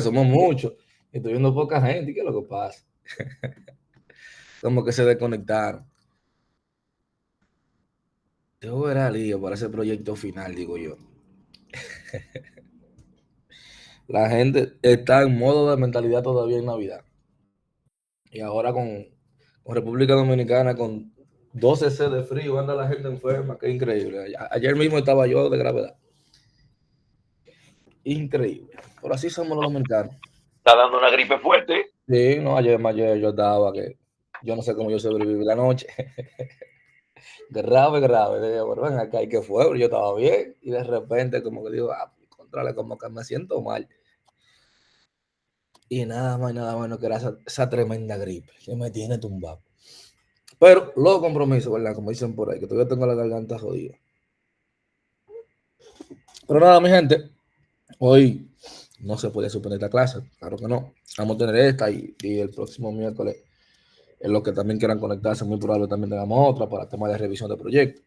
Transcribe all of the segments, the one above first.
somos muchos y estoy viendo poca gente. ¿Qué es lo que pasa? Como que se desconectaron. Yo verá lío para ese proyecto final, digo yo. La gente está en modo de mentalidad todavía en Navidad. Y ahora con República Dominicana, con 12 C de frío, anda la gente enferma, qué increíble. Ayer mismo estaba yo de gravedad. Increíble. Pero así somos los dominicanos. Está dando una gripe fuerte. Sí, no, ayer yo estaba que yo no sé cómo yo sobreviví la noche. Grave, grave. Digo, bueno, ven acá, ¿y qué fue? Yo estaba bien y de repente como que digo, contrale, como que me siento mal. Y nada más no que era esa tremenda gripe que me tiene tumbado. Pero los compromisos, ¿verdad? Como dicen por ahí, que todavía tengo la garganta jodida. Pero nada, mi gente, hoy no se puede suspender esta clase, claro que no. Vamos a tener esta y el próximo miércoles, en los que también quieran conectarse, muy probable también tengamos otra para temas de revisión de proyectos.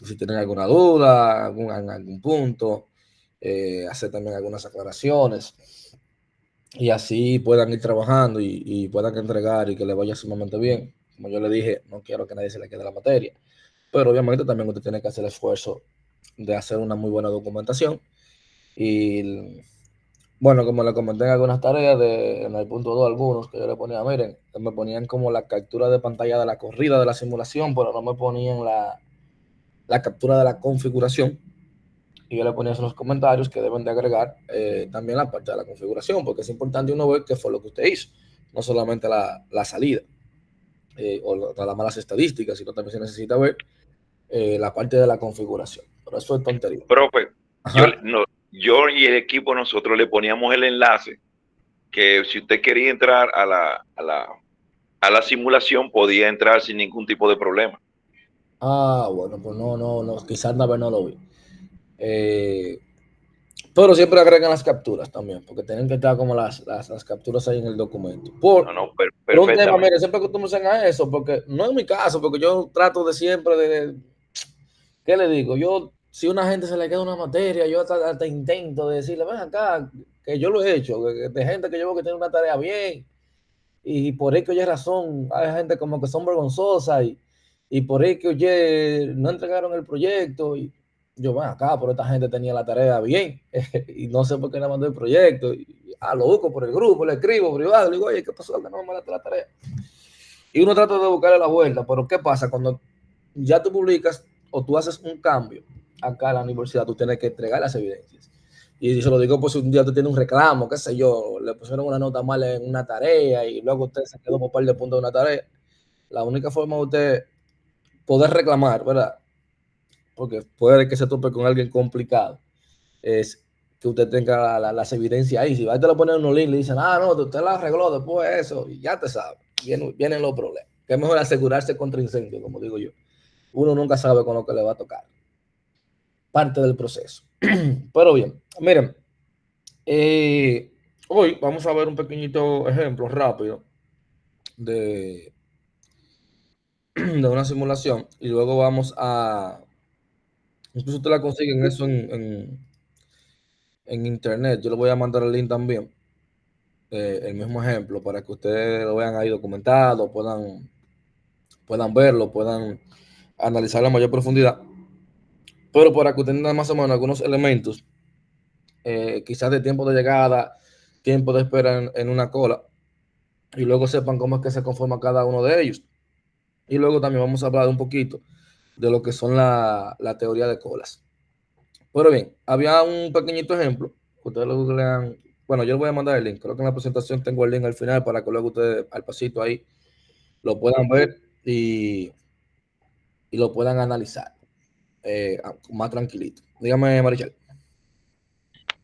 Si tienen alguna duda, algún punto, hacer también algunas aclaraciones y así puedan ir trabajando y puedan entregar y que le vaya sumamente bien. Como yo le dije, no quiero que nadie se le quede la materia, pero obviamente también usted tiene que hacer el esfuerzo de hacer una muy buena documentación. Y bueno, como le comenté en algunas tareas, en el punto 2 algunos que yo le ponía, miren, me ponían como la captura de pantalla de la corrida de la simulación, pero no me ponían la captura de la configuración. Y yo le ponía en los comentarios que deben de agregar también la parte de la configuración, porque es importante uno ver qué fue lo que usted hizo, no solamente la salida o las malas estadísticas, sino también se necesita ver la parte de la configuración. Pero eso es tontería. Profe, yo, Ajá. no, yo y el equipo nosotros le poníamos el enlace que si usted quería entrar a la simulación podía entrar sin ningún tipo de problema. Bueno, pues no, quizás una vez no lo vi. Pero siempre agregan las capturas también, porque tienen que estar como las capturas ahí en el documento. No, no, Por un tema, perfectamente. mire, siempre acostumbran a eso, porque no es mi caso, porque yo trato de siempre ¿qué le digo? Yo, si a una gente se le queda una materia, yo hasta intento de decirle, ven acá, que yo lo he hecho, de gente que yo veo que tiene una tarea bien, y por ahí que oye razón, hay gente como que son vergonzosas, y por ahí que oye, no entregaron el proyecto, y yo, ven acá, pero esta gente tenía la tarea bien, y no sé por qué no mandó el proyecto, lo busco por el grupo, le escribo privado, le digo, oye, ¿qué pasó? Que no me mandaste la tarea. Y uno trata de buscarle la vuelta, pero ¿qué pasa? Cuando ya tú publicas o tú haces un cambio acá en la universidad, tú tienes que entregar las evidencias. Y se lo digo, pues si un día tú tienes un reclamo, qué sé yo, le pusieron una nota mala en una tarea y luego usted se quedó por un par de puntos de una tarea. La única forma de usted poder reclamar, ¿verdad? Porque puede que se tope con alguien complicado, es que usted tenga las evidencias ahí. Si va a te lo ponen en un link, le dicen, no, usted la arregló después de eso, y ya te sabe, vienen los problemas. Que es mejor asegurarse contra incendio, como digo yo. Uno nunca sabe con lo que le va a tocar. Parte del proceso. Pero bien, miren, hoy vamos a ver un pequeñito ejemplo rápido de, de una simulación y luego vamos a, incluso usted la consiguen eso en internet. Yo le voy a mandar el link también, el mismo ejemplo, para que ustedes lo vean ahí documentado, puedan verlo, puedan analizarlo a mayor profundidad. Pero para que ustedes tengan más o menos algunos elementos, quizás de tiempo de llegada, tiempo de espera en una cola, y luego sepan cómo es que se conforma cada uno de ellos. Y luego también vamos a hablar un poquito de lo que son la teoría de colas. Pero bien, había un pequeñito ejemplo, que ustedes lo googlean. Bueno, yo les voy a mandar el link, creo que en la presentación tengo el link al final para que luego ustedes al pasito ahí lo puedan ver y lo puedan analizar más tranquilito. Dígame, Marichal.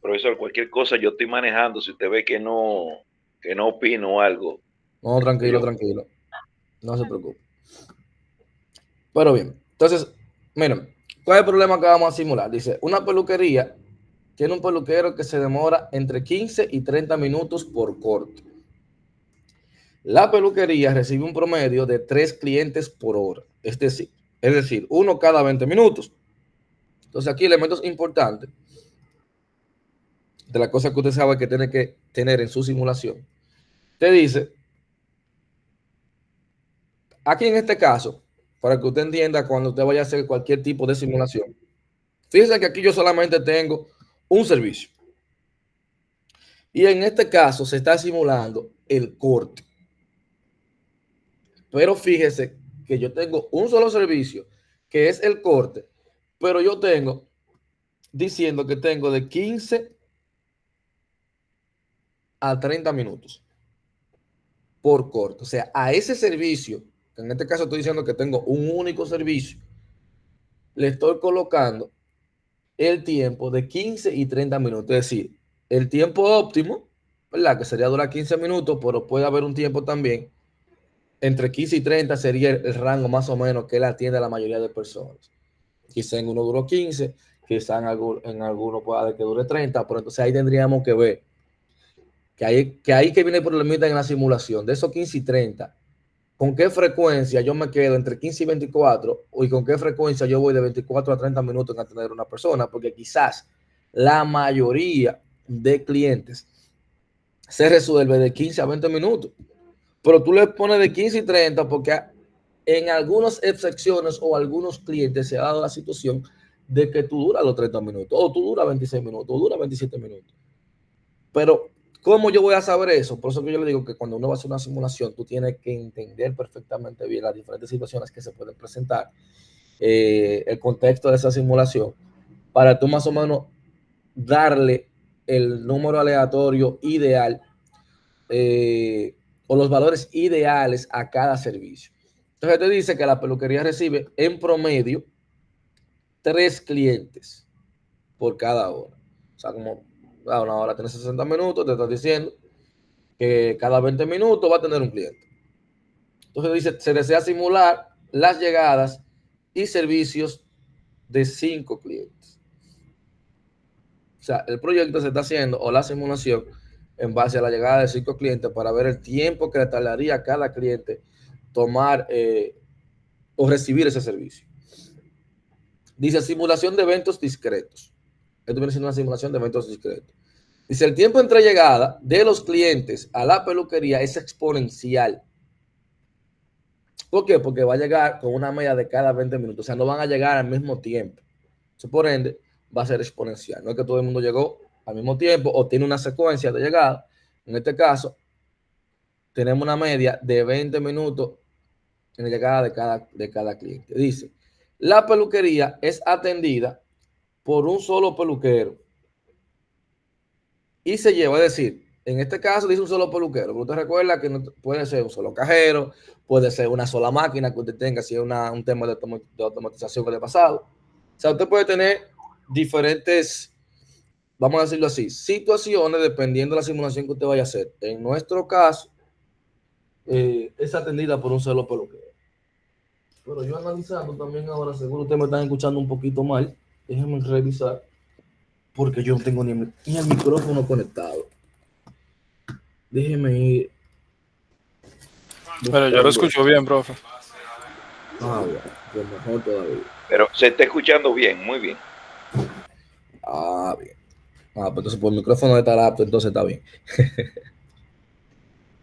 Profesor, cualquier cosa yo estoy manejando. Si usted ve que no opino algo, No, tranquilo, yo, tranquilo. No se preocupe. Pero bien, entonces, miren, ¿cuál es el problema que vamos a simular? Dice, una peluquería tiene un peluquero que se demora entre 15 y 30 minutos por corte. La peluquería recibe un promedio de 3 clientes por hora, es decir, uno cada 20 minutos. Entonces aquí elementos importantes de las cosas que usted sabe que tiene que tener en su simulación, te dice, aquí en este caso, para que usted entienda cuando usted vaya a hacer cualquier tipo de simulación, fíjense que aquí yo solamente tengo un servicio. Y en este caso se está simulando el corte. Pero fíjese que yo tengo un solo servicio, que es el corte, pero yo tengo diciendo que tengo de 15 a 30 minutos por corte. O sea, a ese servicio, que en este caso estoy diciendo que tengo un único servicio, le estoy colocando el tiempo de 15 y 30 minutos. Es decir, el tiempo óptimo, ¿verdad? Que sería durar 15 minutos, pero puede haber un tiempo también. Entre 15 y 30 sería el rango más o menos que él atiende a la mayoría de personas. Quizá en uno duró 15, quizá en alguno pueda que dure 30, pero entonces ahí tendríamos que ver que ahí que viene el problemita en la simulación, de esos 15 y 30, con qué frecuencia yo me quedo entre 15 y 24 y con qué frecuencia yo voy de 24 a 30 minutos en atender a una persona, porque quizás la mayoría de clientes se resuelve de 15 a 20 minutos, pero tú le pones de 15 y 30 porque en algunas excepciones o algunos clientes se ha dado la situación de que tú duras los 30 minutos, o tú duras 26 minutos, o duras 27 minutos. Pero, ¿cómo yo voy a saber eso? Por eso que yo le digo que cuando uno va a hacer una simulación, tú tienes que entender perfectamente bien las diferentes situaciones que se pueden presentar, el contexto de esa simulación, para tú más o menos darle el número aleatorio ideal o los valores ideales a cada servicio. Entonces te dice que la peluquería recibe en promedio 3 clientes por cada hora. O sea, como una hora tiene 60 minutos, te estás diciendo que cada 20 minutos va a tener un cliente. Entonces dice, se desea simular las llegadas y servicios de 5 clientes. O sea, el proyecto se está haciendo o la simulación en base a la llegada de 5 clientes para ver el tiempo que le tardaría a cada cliente tomar o recibir ese servicio. Dice simulación de eventos discretos. Esto viene siendo una simulación de eventos discretos. Dice el tiempo entre llegada de los clientes a la peluquería es exponencial. ¿Por qué? Porque va a llegar con una media de cada 20 minutos. O sea, no van a llegar al mismo tiempo. Eso, por ende, va a ser exponencial. No es que todo el mundo llegó al mismo tiempo o tiene una secuencia de llegada. En este caso, tenemos una media de 20 minutos en la llegada de cada cliente. Dice, la peluquería es atendida por un solo peluquero y se lleva, es decir, en este caso dice un solo peluquero, pero usted recuerda que no, puede ser un solo cajero, puede ser una sola máquina que usted tenga, si es un tema de automatización que le ha pasado. O sea, usted puede tener diferentes, vamos a decirlo así, situaciones dependiendo de la simulación que usted vaya a hacer. En nuestro caso, es atendida por un solo peluquero. Pero yo analizando también ahora, seguro ustedes me están escuchando un poquito mal, déjenme revisar, porque yo no tengo ni el micrófono conectado. Déjeme ir. Pero yo lo escucho bien, profe. Ah, bueno, pues mejor todavía. Pero se está escuchando bien, muy bien. Ah, bien. Ah, pues entonces por el micrófono de esta laptop, entonces está bien.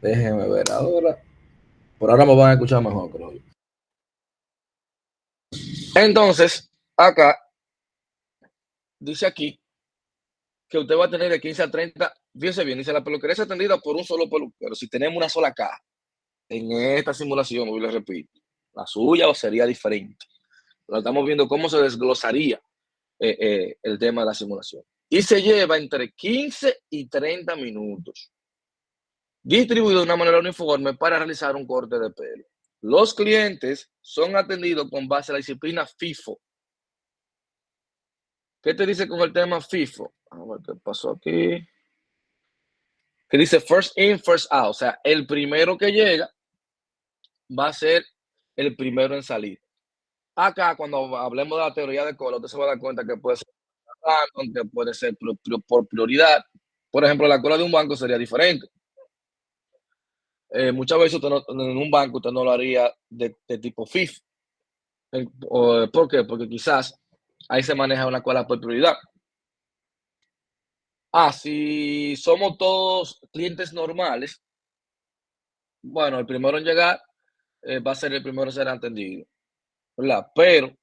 Déjeme ver ahora. Por ahora me van a escuchar mejor, creo yo. Entonces, acá dice aquí que usted va a tener de 15 a 30. Fíjese bien, dice la peluquería es atendida por un solo peluquero. Si tenemos una sola caja en esta simulación, hoy les repito, la suya o sería diferente. Pero estamos viendo cómo se desglosaría el tema de la simulación. Y se lleva entre 15 y 30 minutos, distribuido de una manera uniforme para realizar un corte de pelo. Los clientes son atendidos con base a la disciplina FIFO. ¿Qué te dice con el tema FIFO? A ver qué pasó aquí. Que dice first in, first out. O sea, el primero que llega va a ser el primero en salir. Acá, cuando hablemos de la teoría de cola, usted se va a dar cuenta que puede ser random, que puede ser por prioridad. Por ejemplo, la cola de un banco sería diferente. Muchas veces usted no, en un banco usted no lo haría de tipo FIF. ¿Por qué? Porque quizás ahí se maneja una cola por prioridad. Si somos todos clientes normales, bueno, el primero en llegar va a ser el primero en ser atendido, ¿verdad? Pero,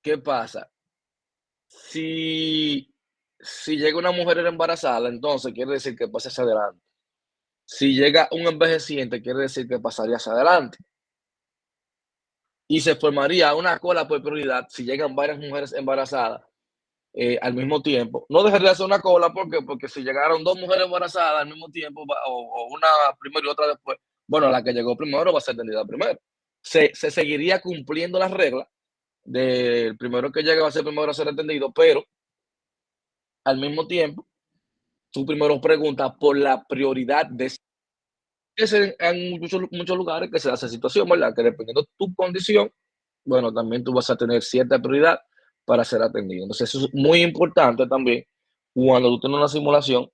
¿qué pasa? Si, si llega una mujer embarazada, entonces quiere decir que pase hacia adelante. Si llega un envejeciente, quiere decir que pasaría hacia adelante. Y se formaría una cola por prioridad si llegan varias mujeres embarazadas al mismo tiempo. No dejaría de ser una cola porque si llegaron dos mujeres embarazadas al mismo tiempo, o una primero y otra después, bueno, la que llegó primero va a ser atendida primero. Se seguiría cumpliendo las reglas del primero que llega va a ser primero a ser atendido, pero al mismo tiempo, tú primero preguntas por la prioridad de ese, en muchos lugares que se da esa situación, ¿verdad? Que dependiendo de tu condición, bueno, también tú vas a tener cierta prioridad para ser atendido. Entonces, eso es muy importante también cuando tú tienes una simulación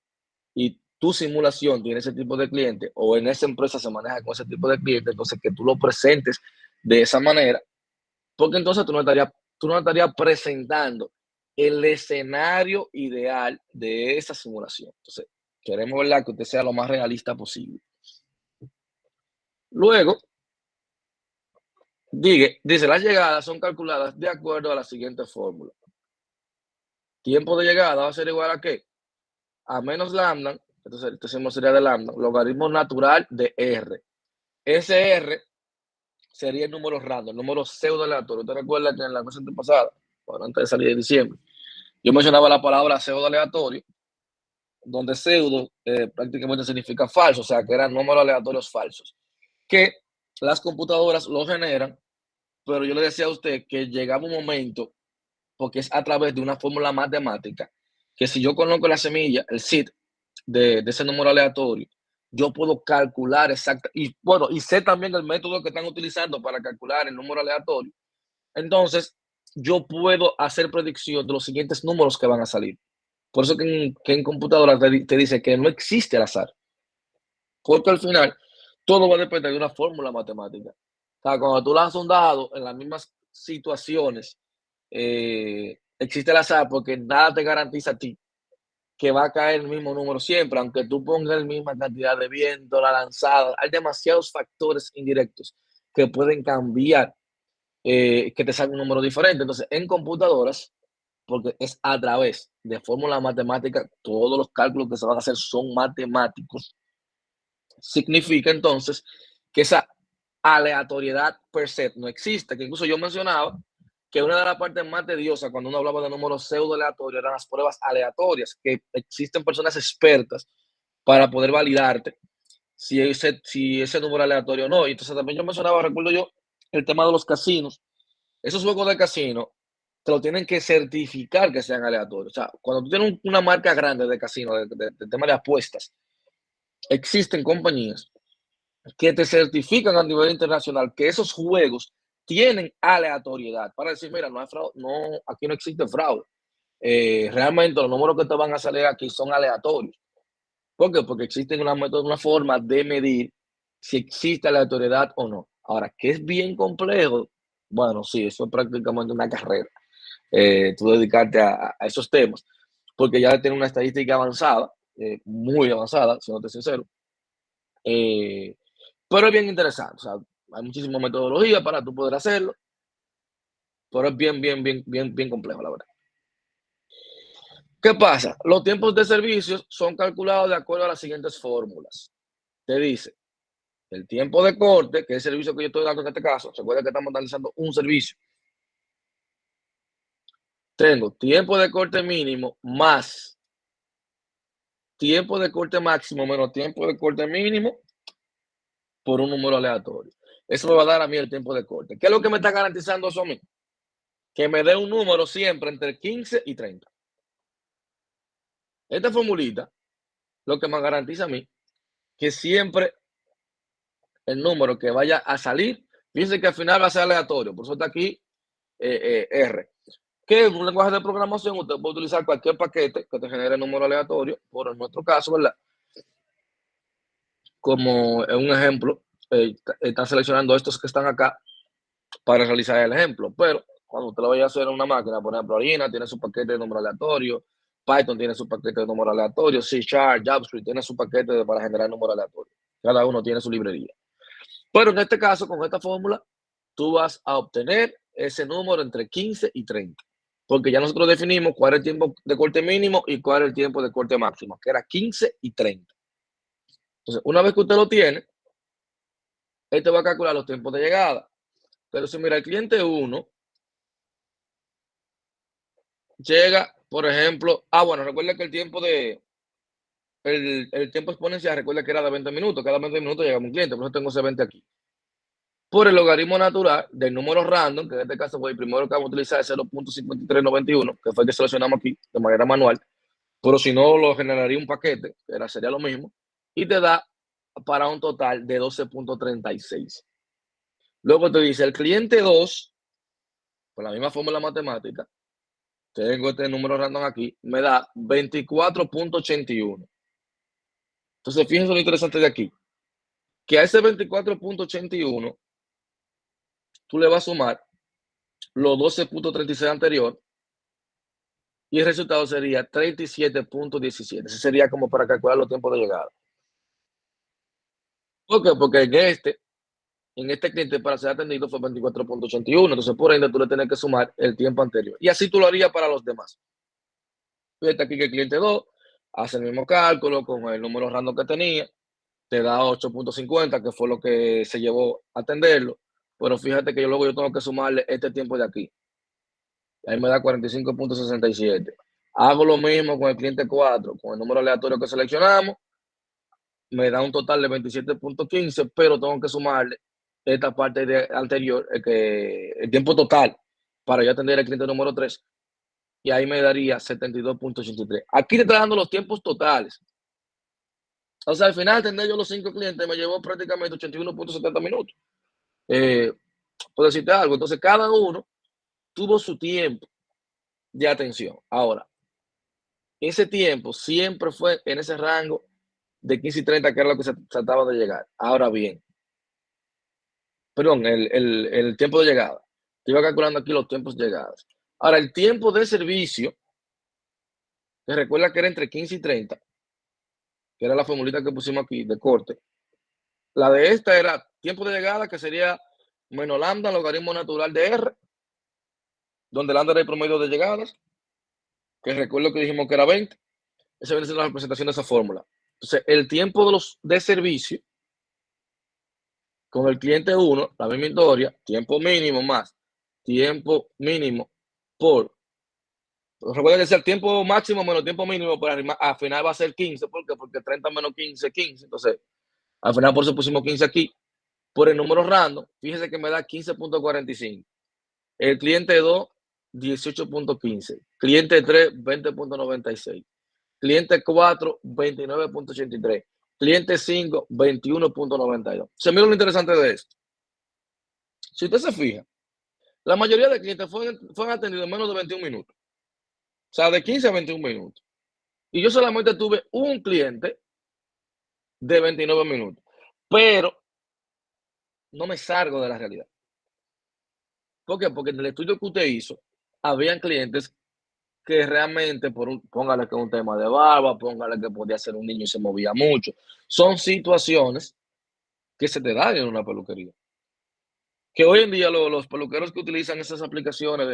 y tu simulación tiene ese tipo de cliente o en esa empresa se maneja con ese tipo de cliente, entonces que tú lo presentes de esa manera, porque entonces tú no estarías presentando el escenario ideal de esa simulación. Entonces, queremos, ¿verdad?, que usted sea lo más realista posible. Luego, dice, las llegadas son calculadas de acuerdo a la siguiente fórmula. Tiempo de llegada va a ser igual a ¿qué? A menos lambda, entonces el término sería de lambda, logaritmo natural de R. Ese R sería el número random, el número pseudo aleatorio. ¿Te recuerdas que en la clase pasada, bueno, antes de salir de diciembre, yo mencionaba la palabra pseudo aleatorio, donde pseudo prácticamente significa falso, o sea, que eran números aleatorios falsos, que las computadoras lo generan, pero yo le decía a usted que llegaba un momento, porque es a través de una fórmula matemática, que si yo conozco la semilla, el seed de ese número aleatorio, yo puedo calcular exacta, y bueno, y sé también el método que están utilizando para calcular el número aleatorio. Entonces, yo puedo hacer predicción de los siguientes números que van a salir. Por eso que en computadora te dice que no existe el azar, porque al final todo va a depender de una fórmula matemática. O sea, cuando tú lanzas un dado en las mismas situaciones, existe el azar porque nada te garantiza a ti que va a caer el mismo número siempre, aunque tú pongas la misma cantidad de viento, la lanzada, hay demasiados factores indirectos que pueden cambiar, que te salga un número diferente. Entonces, en computadoras, porque es a través de fórmulas matemáticas, todos los cálculos que se van a hacer son matemáticos, significa entonces que esa aleatoriedad per se no existe, que incluso yo mencionaba que una de las partes más tediosas cuando uno hablaba de números pseudo aleatorios eran las pruebas aleatorias, que existen personas expertas para poder validarte si ese número aleatorio o no. Y entonces también yo mencionaba, recuerdo yo, el tema de los casinos. Esos juegos de casino te lo tienen que certificar que sean aleatorios. O sea, cuando tú tienes una marca grande de casino, de tema de apuestas, existen compañías que te certifican a nivel internacional que esos juegos tienen aleatoriedad para decir, mira, no hay fraude, no, aquí no existe fraude. Realmente los números que te van a salir aquí son aleatorios. ¿Por qué? Porque existe una forma de medir si existe aleatoriedad o no. Ahora, que es bien complejo, bueno, sí, eso es prácticamente una carrera. Tú dedicarte a esos temas, porque ya tiene una estadística avanzada, muy avanzada, siendo sincero. Eh, pero es bien interesante, o sea, hay muchísima metodología para tú poder hacerlo, pero es bien complejo, la verdad. ¿Qué pasa? Los tiempos de servicios son calculados de acuerdo a las siguientes fórmulas. Te dice, el tiempo de corte, que es el servicio que yo estoy dando en este caso, recuerda que estamos analizando un servicio. Tengo tiempo de corte mínimo más tiempo de corte máximo menos tiempo de corte mínimo por un número aleatorio. Eso me va a dar a mí el tiempo de corte. ¿Qué es lo que me está garantizando eso a mí? Que me dé un número siempre entre 15 y 30. Esta formulita lo que me garantiza a mí que siempre el número que vaya a salir, fíjense que al final va a ser aleatorio, por eso está aquí R. Que en un lenguaje de programación usted puede utilizar cualquier paquete que te genere número aleatorio, por en nuestro caso, ¿verdad? Como en un ejemplo, está seleccionando estos que están acá para realizar el ejemplo, pero cuando usted lo vaya a hacer en una máquina, por ejemplo, harina, tiene su paquete de número aleatorio, Python tiene su paquete de número aleatorio, C#, JavaScript tiene su paquete para generar número aleatorio. Cada uno tiene su librería. Pero en este caso, con esta fórmula, tú vas a obtener ese número entre 15 y 30. Porque ya nosotros definimos cuál es el tiempo de corte mínimo y cuál es el tiempo de corte máximo, que era 15 y 30. Entonces, una vez que usted lo tiene, él te va a calcular los tiempos de llegada. Pero si mira, el cliente 1 llega, por ejemplo, bueno, recuerda que el tiempo el tiempo exponencial, recuerda que era de 20 minutos. Cada 20 minutos llega un cliente, por eso tengo ese 20 aquí. Por el logaritmo natural del número random, que en este caso fue el primero que vamos a utilizar, es 0.5391, que fue el que seleccionamos aquí de manera manual. Pero si no, lo generaría un paquete, que sería lo mismo, y te da para un total de 12.36. Luego te dice el cliente 2, con la misma fórmula matemática, tengo este número random aquí, me da 24.81. Entonces, fíjense lo interesante de aquí, que a ese 24.81 tú le vas a sumar los 12.36 anterior y el resultado sería 37.17. Ese sería como para calcular los tiempos de llegada. ¿Por qué? Porque en este cliente para ser atendido fue 24.81. Entonces, por ende, tú le tienes que sumar el tiempo anterior. Y así tú lo harías para los demás. Fíjate aquí que el cliente 2 hace el mismo cálculo con el número random que tenía, te da 8.50, que fue lo que se llevó a atenderlo. Pero fíjate que yo tengo que sumarle este tiempo de aquí. Ahí me da 45.67. Hago lo mismo con el cliente 4, con el número aleatorio que seleccionamos, me da un total de 27.15, pero tengo que sumarle esta parte anterior, el tiempo total, para yo atender al cliente número 3, y ahí me daría 72.83. Aquí te está dando los tiempos totales. O sea, al final, atender yo los 5 clientes me llevó prácticamente 81.70 minutos. Por decirte algo, entonces cada uno tuvo su tiempo de atención. Ahora, ese tiempo siempre fue en ese rango de 15 y 30, que era lo que se trataba de llegar. Ahora bien, perdón, el tiempo de llegada. Te iba calculando aquí los tiempos de llegadas. Ahora, el tiempo de servicio, que recuerda que era entre 15 y 30, que era la formulita que pusimos aquí de corte. La de esta era tiempo de llegada, que sería menos lambda, logaritmo natural de R, donde lambda era el promedio de llegadas, que recuerdo que dijimos que era 20. Esa viene siendo la representación de esa fórmula. Entonces, el tiempo de servicio con el cliente 1, la misma historia, tiempo mínimo más tiempo mínimo por, recuerda que es el tiempo máximo menos tiempo mínimo, pero al final va a ser 15. ¿Por qué? Porque 30 menos 15, 15. Entonces, al final por eso pusimos 15 aquí. Por el número random, fíjese que me da 15.45. El cliente 2, 18.15. Cliente 3, 20.96. Cliente 4, 29.83. Cliente 5, 21.92. Se mira lo interesante de esto. Si usted se fija, la mayoría de clientes fueron atendidos en menos de 21 minutos. O sea, de 15 a 21 minutos. Y yo solamente tuve un cliente de 29 minutos. Pero no me salgo de la realidad. ¿Por qué? Porque en el estudio que usted hizo, habían clientes que realmente, póngale que es un tema de barba, póngale que podía ser un niño y se movía mucho. Son situaciones que se te dan en una peluquería. Que hoy en día los peluqueros que utilizan esas aplicaciones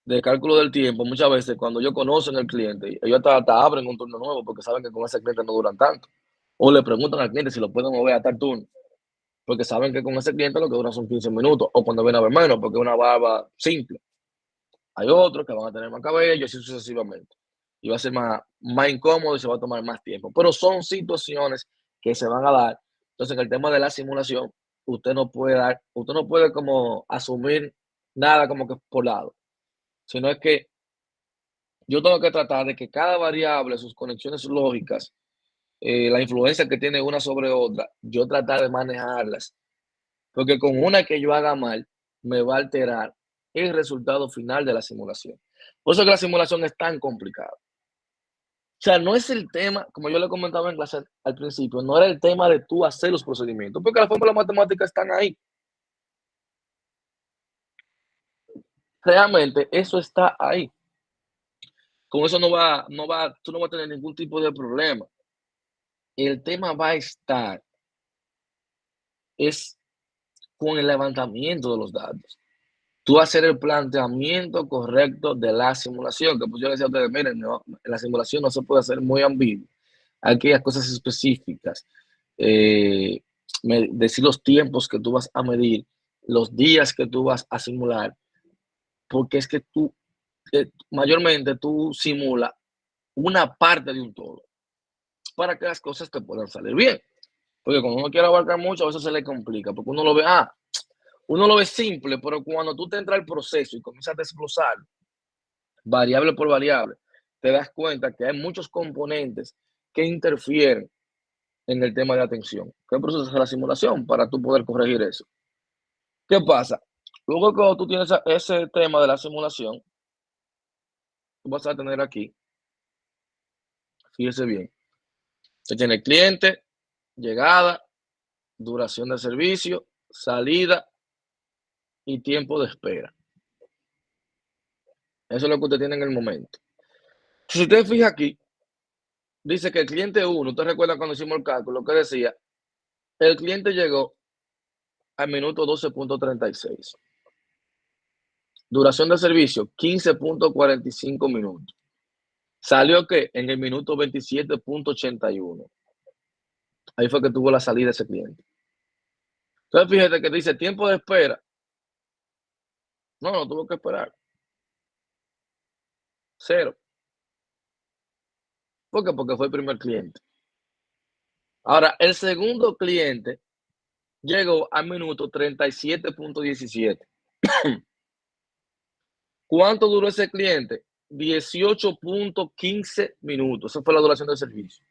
de cálculo del tiempo, muchas veces cuando ellos conocen al cliente, ellos hasta abren un turno nuevo porque saben que con ese cliente no duran tanto. O le preguntan al cliente si lo pueden mover a tal turno, porque saben que con ese cliente lo que dura son 15 minutos, o cuando viene a ver menos, porque es una barba simple. Hay otros que van a tener más cabello, así sucesivamente. Y va a ser más incómodo y se va a tomar más tiempo. Pero son situaciones que se van a dar. Entonces, en el tema de la simulación, usted no puede como asumir nada como que por lado, sino es que yo tengo que tratar de que cada variable, sus conexiones lógicas, la influencia que tiene una sobre otra, yo tratar de manejarlas. Porque con una que yo haga mal, me va a alterar el resultado final de la simulación. Por eso que la simulación es tan complicada. O sea, no es el tema, como yo le comentaba en clase al principio, no era el tema de tú hacer los procedimientos, porque las fórmulas matemáticas están ahí. Realmente eso está ahí. con eso tú no vas a tener ningún tipo de problema. El tema va a estar es con el levantamiento de los datos. Tú hacer el planteamiento correcto de la simulación, que pues yo le decía a ustedes, miren, no, la simulación no se puede hacer muy ambigua. Hay aquellas cosas específicas. Decir los tiempos que tú vas a medir, los días que tú vas a simular, porque es que tú, mayormente tú simulas una parte de un todo para que las cosas te puedan salir bien. Porque cuando uno quiere abarcar mucho, a veces se le complica, porque uno lo ve simple, pero cuando tú te entras al proceso y comienzas a desglosar variable por variable, te das cuenta que hay muchos componentes que interfieren en el tema de atención. ¿Qué proceso es la simulación para tú poder corregir eso? ¿Qué pasa? Luego que tú tienes ese tema de la simulación, tú vas a tener aquí, fíjese bien, se tiene cliente, llegada, duración de servicio, salida y tiempo de espera. Eso es lo que usted tiene en el momento. Si usted fija aquí, dice que el cliente 1, usted recuerda cuando hicimos el cálculo que decía, el cliente llegó al minuto 12.36. Duración de servicio, 15.45 minutos. ¿Salió qué? En el minuto 27.81. Ahí fue que tuvo la salida ese cliente. Entonces, fíjate que dice tiempo de espera. No tuvo que esperar. 0. ¿Por qué? Porque fue el primer cliente. Ahora, el segundo cliente llegó al minuto 37.17. ¿Cuánto duró ese cliente? 18.15 minutos. Esa fue la duración del servicio.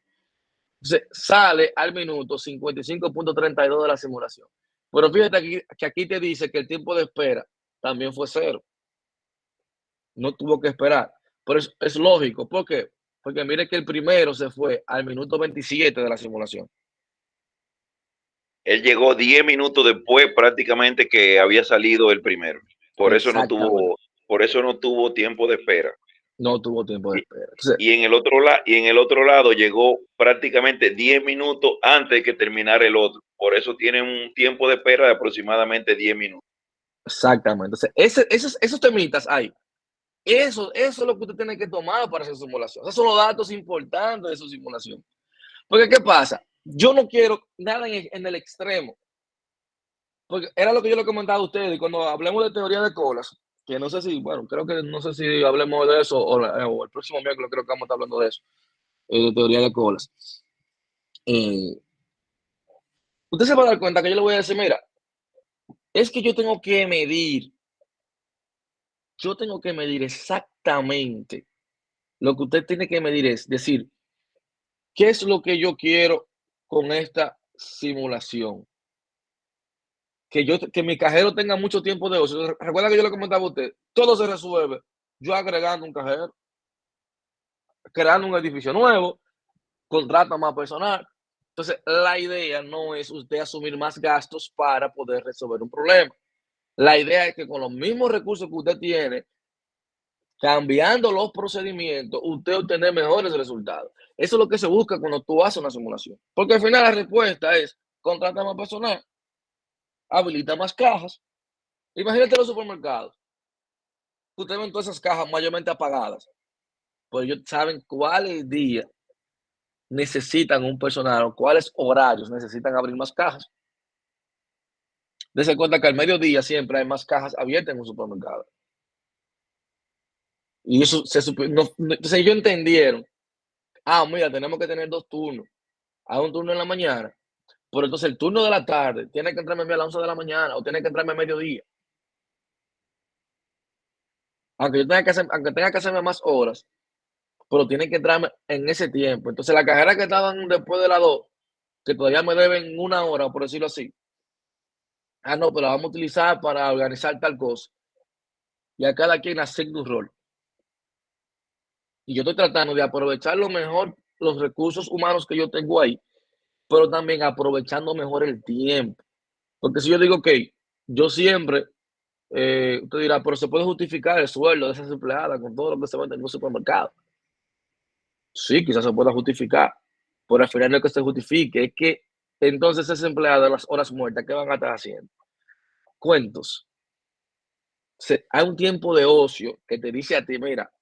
Entonces, sale al minuto 55.32 de la simulación. Pero fíjate que aquí te dice que el tiempo de espera también fue 0. No tuvo que esperar. Pero es lógico. ¿Por qué? Porque mire que el primero se fue al minuto 27 de la simulación. Él llegó 10 minutos después prácticamente que había salido el primero. Por eso no tuvo tiempo de espera. No tuvo tiempo de espera. Entonces, y en el otro lado llegó prácticamente 10 minutos antes de que terminara el otro. Por eso tiene un tiempo de espera de aproximadamente 10 minutos. Exactamente. Entonces, esos temitas hay. Eso es lo que usted tiene que tomar para hacer simulación. Esos son los datos importantes de su simulación. Porque, ¿qué pasa? Yo no quiero nada en el extremo. Porque era lo que yo le comentaba a ustedes cuando hablemos de teoría de colas, que no sé si hablemos de eso o el próximo miércoles creo que vamos a estar hablando de eso, de teoría de colas. Usted se va a dar cuenta que yo le voy a decir, mira, es que yo tengo que medir exactamente lo que usted tiene que medir es decir, ¿qué es lo que yo quiero con esta simulación? Que mi cajero tenga mucho tiempo de ocio. Recuerda que yo le comentaba a usted, todo se resuelve yo agregando un cajero, creando un edificio nuevo, contrata más personal. Entonces, la idea no es usted asumir más gastos para poder resolver un problema. La idea es que con los mismos recursos que usted tiene, cambiando los procedimientos, usted obtener mejores resultados. Eso es lo que se busca cuando tú haces una simulación. Porque al final la respuesta es, contrata más personal, habilita más cajas. Imagínate los supermercados. Ustedes ven todas esas cajas mayormente apagadas. Pues ellos saben cuáles días necesitan un personal o cuáles horarios necesitan abrir más cajas. Dese cuenta que al mediodía siempre hay más cajas abiertas en un supermercado. Y eso entonces ellos entendieron, mira, tenemos que tener 2 turnos. Hay un turno en la mañana, pero entonces el turno de la tarde tiene que entrarme a las 11 de la mañana o tiene que entrarme a mediodía. Aunque tenga que hacerme más horas, pero tiene que entrarme en ese tiempo. Entonces la cajera que estaban después de las 2, que todavía me deben 1 hora, por decirlo así. No, pero la vamos a utilizar para organizar tal cosa. Y a cada quien asigna un rol. Y yo estoy tratando de aprovechar lo mejor los recursos humanos que yo tengo ahí, pero también aprovechando mejor el tiempo. Porque si yo digo, ok, yo siempre, usted dirá, pero se puede justificar el sueldo de esas empleadas con todo lo que se vende en un supermercado. Sí, quizás se pueda justificar, pero al final no es que se justifique, es que entonces ese empleado de las horas muertas, ¿qué van a estar haciendo? Cuentos. Hay un tiempo de ocio que te dice a ti, mira,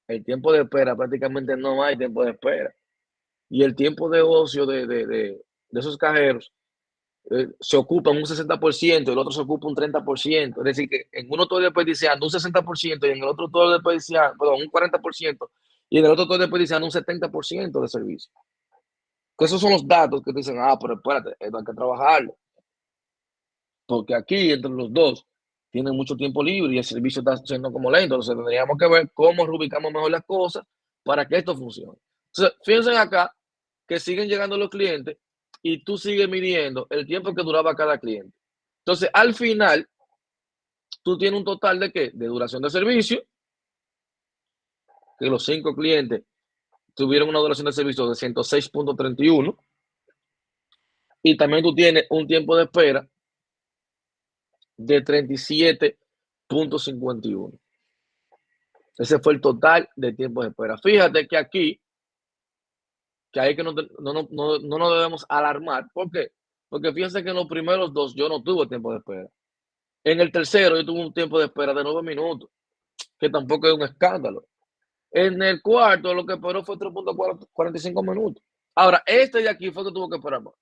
el tiempo de espera prácticamente no hay tiempo de espera. Y el tiempo de ocio de esos cajeros se ocupa un 60%, el otro se ocupa un 30%. Es decir, que en uno estoy desperdiciando un 60% y en el otro estoy desperdiciando, perdón, un 40% y en el otro estoy desperdiciando un 70% de servicio. Que esos son los datos que te dicen, pero espérate, esto hay que trabajarlo. Porque aquí entre los dos tienen mucho tiempo libre y el servicio está siendo como lento. Entonces tendríamos que ver cómo reubicamos mejor las cosas para que esto funcione. Entonces, fíjense acá que siguen llegando los clientes y tú sigues midiendo el tiempo que duraba cada cliente. Entonces, al final, tú tienes un total de ¿qué? De duración de servicio, que los 5 clientes tuvieron una duración de servicio de 106.31 y también tú tienes un tiempo de espera de 37.51. Ese fue el total de tiempo de espera. Fíjate que aquí, que hay que no nos debemos alarmar. ¿Por qué? Porque fíjense que en los primeros 2 yo no tuve tiempo de espera. En el tercero yo tuve un tiempo de espera de 9 minutos, que tampoco es un escándalo. En el cuarto lo que esperó fue 3.45 minutos. Ahora, este de aquí fue que tuvo que esperar más.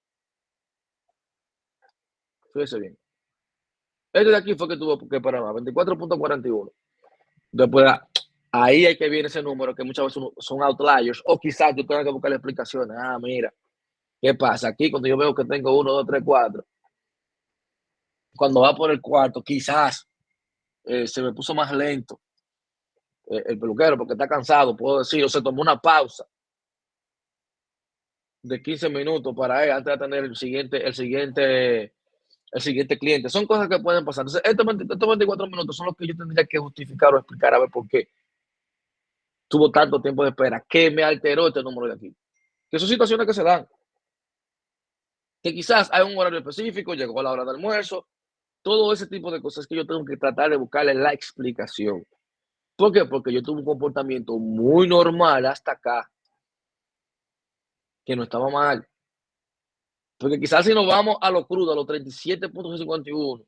Fíjese bien. Este de aquí fue que tuvo que esperar más, 24.41. Después, ahí hay que viene ese número que muchas veces son outliers, o quizás yo tenga que buscar explicaciones. Mira, ¿qué pasa? Aquí cuando yo veo que tengo 1, 2, 3, 4, cuando va por el cuarto, quizás se me puso más lento el peluquero porque está cansado, puedo decir, o se tomó una pausa de 15 minutos para él antes de tener el siguiente cliente. Son cosas que pueden pasar. Entonces, estos 24 minutos son los que yo tendría que justificar o explicar a ver por qué tuvo tanto tiempo de espera, que me alteró este número de aquí. Que son situaciones que se dan. Que quizás hay un horario específico, llegó a la hora de almuerzo, todo ese tipo de cosas que yo tengo que tratar de buscarle la explicación. ¿Por qué? Porque yo tuve un comportamiento muy normal hasta acá, que no estaba mal. Porque quizás si nos vamos a lo crudo, a los 37.51,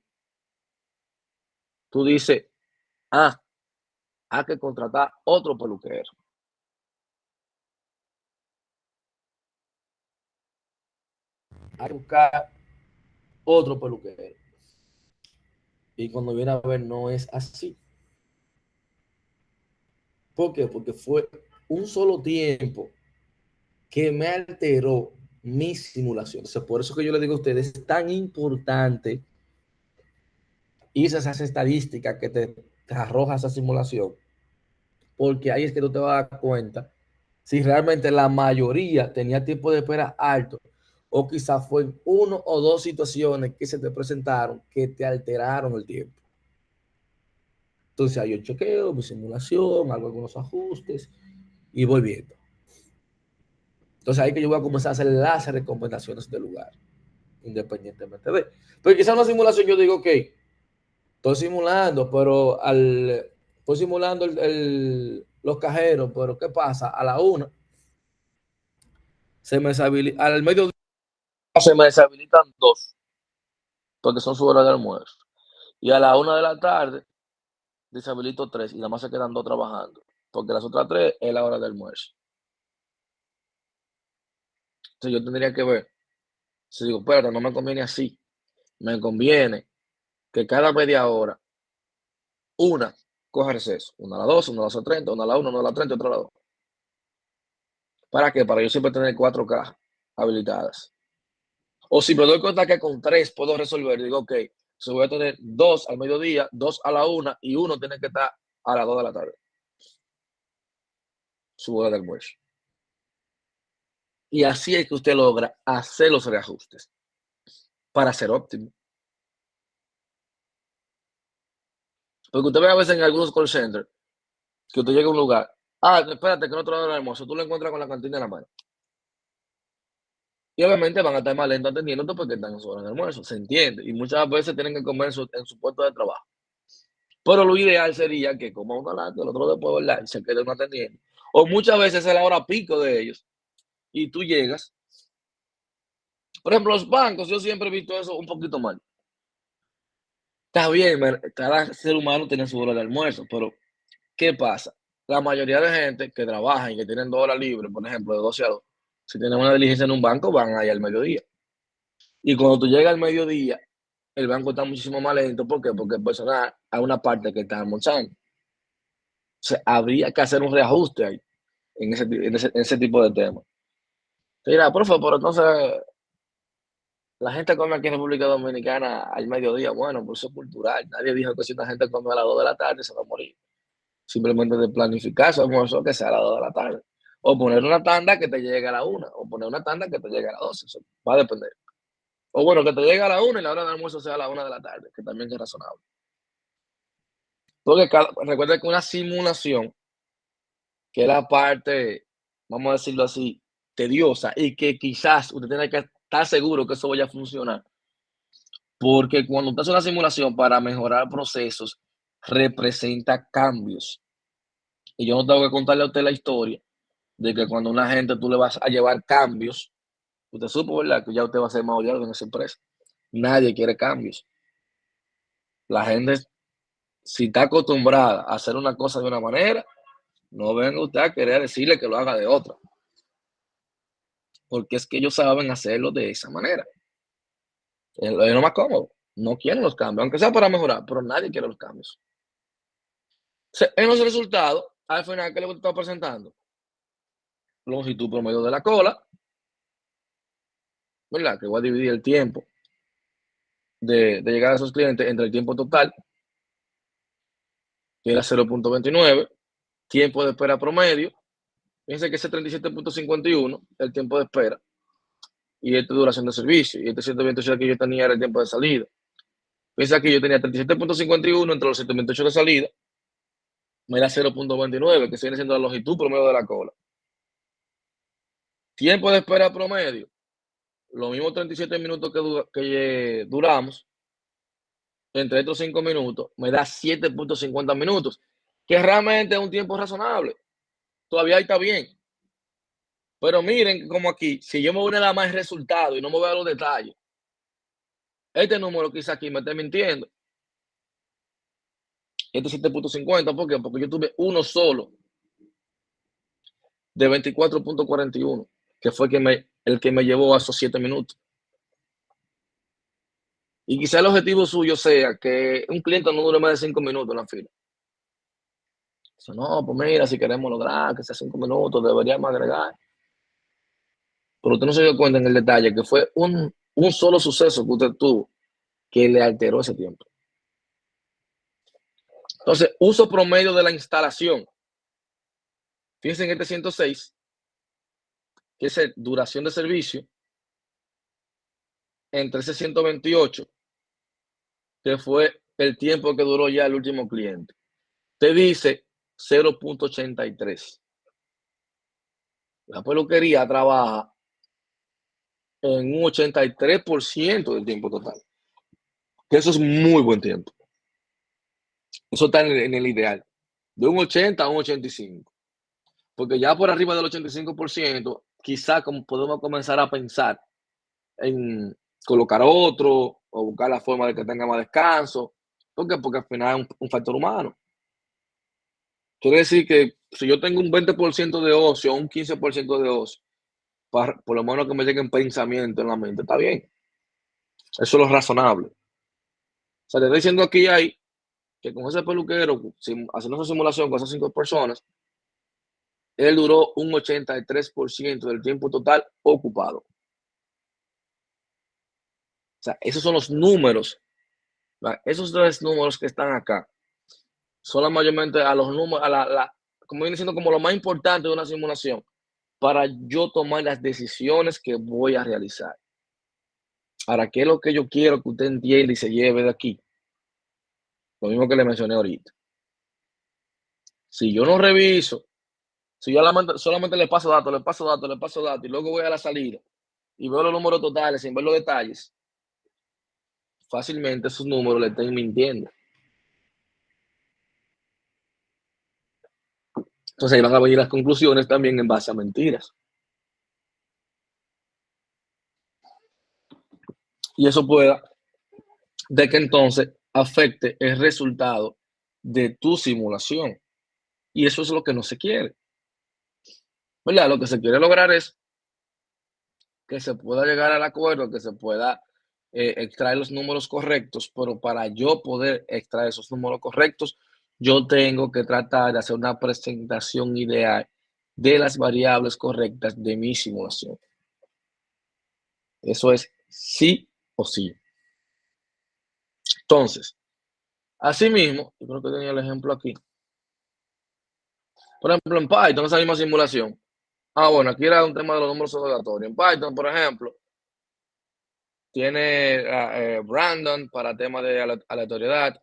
tú dices, hay que contratar otro peluquero. Hay que buscar otro peluquero. Y cuando viene a ver, no es así. ¿Por qué? Porque fue un solo tiempo que me alteró mi simulación. O sea, por eso que yo le digo a ustedes, es tan importante irse a esas estadísticas que te arroja esa simulación, porque ahí es que tú te vas a dar cuenta si realmente la mayoría tenía tiempo de espera alto o quizás fue 1 o 2 situaciones que se te presentaron que te alteraron el tiempo. Entonces ahí yo chequeo mi simulación, hago algunos ajustes y voy viendo. Entonces ahí que yo voy a comenzar a hacer las recomendaciones del lugar, independientemente de. Pero quizás una simulación yo digo, ok, estoy simulando, pero estoy simulando los cajeros, pero ¿qué pasa? A la 1 se me deshabilita, al mediodía se me deshabilitan 2, porque son su hora de almuerzo. Y a la 1 de la tarde deshabilito 3 y nada más se quedan 2 trabajando, porque las otras 3 es la hora de almuerzo. Entonces yo tendría que ver, si digo, espérate, no me conviene así, me conviene que cada media hora, una coja receso, una a las 12, una a las 30, una a la 1, una a las 30, otra a las 2. ¿Para qué? Para yo siempre tener 4 cajas habilitadas. O si me doy cuenta que con 3 puedo resolver, digo, ok, so voy a tener 2 al mediodía, 2 a la 1 y 1 tiene que estar a las 2 de la tarde. Su hora de almuerzo. Y así es que usted logra hacer los reajustes para ser óptimo. Porque usted ve a veces en algunos call centers que usted llega a un lugar, espérate que no te lo dan el almuerzo, tú lo encuentras con la cantina en la mano. Y obviamente van a estar más lentos atendiéndote porque están en su hora de almuerzo, se entiende. Y muchas veces tienen que comer en su puesto de trabajo. Pero lo ideal sería que coma uno adelante, el otro después, ¿verdad? Y se quede uno atendiendo. O muchas veces es la hora pico de ellos y tú llegas. Por ejemplo, los bancos, yo siempre he visto eso un poquito mal. Está bien, cada ser humano tiene su hora de almuerzo, pero ¿qué pasa? La mayoría de gente que trabaja y que tienen 2 horas libres, por ejemplo, de 12 a 2, si tienen una diligencia en un banco, van ahí al mediodía. Y cuando tú llegas al mediodía, el banco está muchísimo más lento. ¿Por qué? Porque el personal hay una parte que está almorzando. O sea, habría que hacer un reajuste ahí, en ese tipo de temas. Mira, profe, pero entonces la gente come aquí en República Dominicana al mediodía. Bueno, pues eso es cultural. Nadie dijo que si una gente come a las 2 de la tarde se va a morir. Simplemente de planificar su almuerzo que sea a las 2 de la tarde. O poner una tanda que te llegue a la 1, o poner una tanda que te llegue a las 12. Eso va a depender. O bueno, que te llegue a la 1 y la hora de almuerzo sea a la 1 de la tarde, que también es razonable. Porque recuerda que una simulación, que es la parte, vamos a decirlo así, tediosa y que quizás usted tiene que estar seguro que eso vaya a funcionar. Porque cuando usted hace una simulación para mejorar procesos, representa cambios. Y yo no tengo que contarle a usted la historia de que cuando una gente tú le vas a llevar cambios, usted supo, ¿verdad? Que ya usted va a ser más odiado en esa empresa. Nadie quiere cambios. La gente, si está acostumbrada a hacer una cosa de una manera, no venga usted a querer decirle que lo haga de otra. Porque es que ellos saben hacerlo de esa manera. Es lo más cómodo. No quieren los cambios, aunque sea para mejorar, pero nadie quiere los cambios. En los resultados, al final, ¿qué le está presentando? Longitud promedio de la cola, ¿verdad? Que voy a dividir el tiempo de llegar a esos clientes entre el tiempo total, que era 0.29, tiempo de espera promedio, fíjense que ese 37.51, el tiempo de espera, y esta duración de servicio, y este 128 que yo tenía era el tiempo de salida. Fíjense aquí, yo tenía 37.51 entre los 128 de salida, me da 0.29, que viene siendo la longitud promedio de la cola. Tiempo de espera promedio, los mismos 37 minutos que duramos, entre estos 5 minutos, me da 7.50 minutos, que realmente es un tiempo razonable. Todavía está bien. Pero miren como aquí, si yo me voy a dar más el resultado y no me voy a los detalles, este número quizá aquí me esté mintiendo. Este 7.50, ¿por qué? Porque yo tuve uno solo de 24.41, que fue el que me llevó a esos 7 minutos. Y quizá el objetivo suyo sea que un cliente no dure más de 5 minutos en la fila. Dice, no, pues mira, si queremos lograr que sea 5 minutos, deberíamos agregar. Pero usted no se dio cuenta en el detalle que fue un solo suceso que usted tuvo que le alteró ese tiempo. Entonces, uso promedio de la instalación. Fíjense en este 106, que es duración de servicio, entre ese 128, que fue el tiempo que duró ya el último cliente. Te dice 0.83. La peluquería trabaja en un 83% del tiempo total. Que eso es muy buen tiempo. Eso está en el ideal. De un 80 a un 85. Porque ya por arriba del 85%, quizá como podemos comenzar a pensar en colocar otro o buscar la forma de que tenga más descanso. ¿Por qué? Porque al final es un factor humano. Quiere decir que si yo tengo un 20% de ocio, un 15% de ocio, por lo menos que me lleguen pensamientos en la mente, está bien. Eso es lo razonable. O sea, te estoy diciendo aquí ahí que con ese peluquero, haciendo esa simulación con esas 5 personas, él duró un 83% del tiempo total ocupado. O sea, esos son los números. ¿Verdad? Esos 3 números que están acá son mayormente a los números, como viene siendo como lo más importante de una simulación para yo tomar las decisiones que voy a realizar. Ahora, ¿qué es lo que yo quiero que usted entienda y se lleve de aquí? Lo mismo que le mencioné ahorita. Si yo no reviso, si yo solamente le paso datos, y luego voy a la salida y veo los números totales sin ver los detalles, fácilmente esos números le estén mintiendo. Entonces ahí van a venir las conclusiones también en base a mentiras. Y eso pueda de que entonces afecte el resultado de tu simulación. Y eso es lo que no se quiere. ¿Verdad? Lo que se quiere lograr es que se pueda llegar al acuerdo, que se pueda extraer los números correctos, pero para yo poder extraer esos números correctos, yo tengo que tratar de hacer una presentación ideal de las variables correctas de mi simulación. Eso es sí o sí. Entonces, asimismo, yo creo que tenía el ejemplo aquí. Por ejemplo, en Python, esa misma simulación. Bueno, aquí era un tema de los números aleatorios. En Python, por ejemplo, tiene random para temas de aleatoriedad,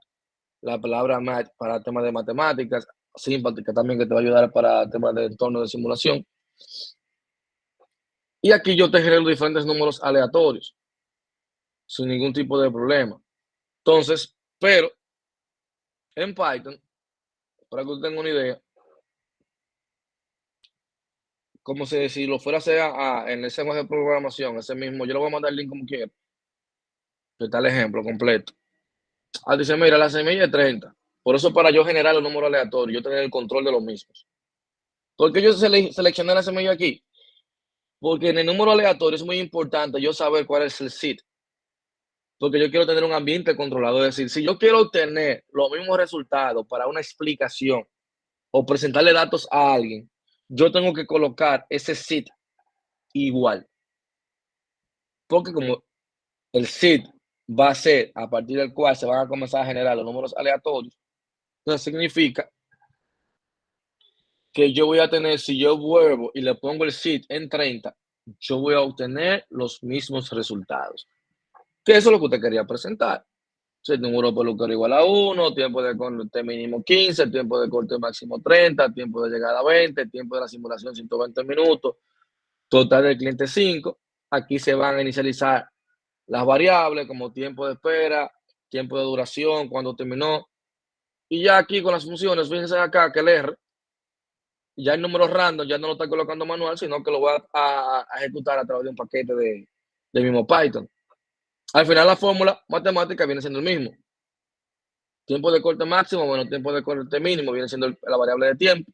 la palabra match para temas de matemáticas, simpática también que te va a ayudar para temas de entorno de simulación. Y aquí yo te genero diferentes números aleatorios, sin ningún tipo de problema. Entonces, pero en Python, para que usted tenga una idea, como si lo fuera a hacer en ese lenguaje de programación, ese mismo, yo le voy a mandar el link como quiera, que está el ejemplo completo. Dice, mira, la semilla es 30. Por eso para yo generar los números aleatorios, yo tener el control de los mismos. ¿Por qué yo seleccioné la semilla aquí? Porque en el número aleatorio es muy importante yo saber cuál es el seed. Porque yo quiero tener un ambiente controlado. Es decir, si yo quiero obtener los mismos resultados para una explicación o presentarle datos a alguien, yo tengo que colocar ese seed igual. Porque como el seed va a ser a partir del cual se van a comenzar a generar los números aleatorios, entonces significa que yo voy a tener, si yo vuelvo y le pongo el seed en 30, yo voy a obtener los mismos resultados. Que eso es lo que usted quería presentar. Si el número de peluquero igual a 1, tiempo de corte mínimo 15, tiempo de corte máximo 30, tiempo de llegada 20, tiempo de la simulación 120 minutos, total del cliente 5. Aquí se van a inicializar las variables como tiempo de espera, tiempo de duración, cuando terminó. Y ya aquí con las funciones, fíjense acá que el R, ya el número random ya no lo está colocando manual, sino que lo voy a ejecutar a través de un paquete de mismo Python. Al final la fórmula matemática viene siendo el mismo. Tiempo de corte máximo, bueno, tiempo de corte mínimo viene siendo la variable de tiempo.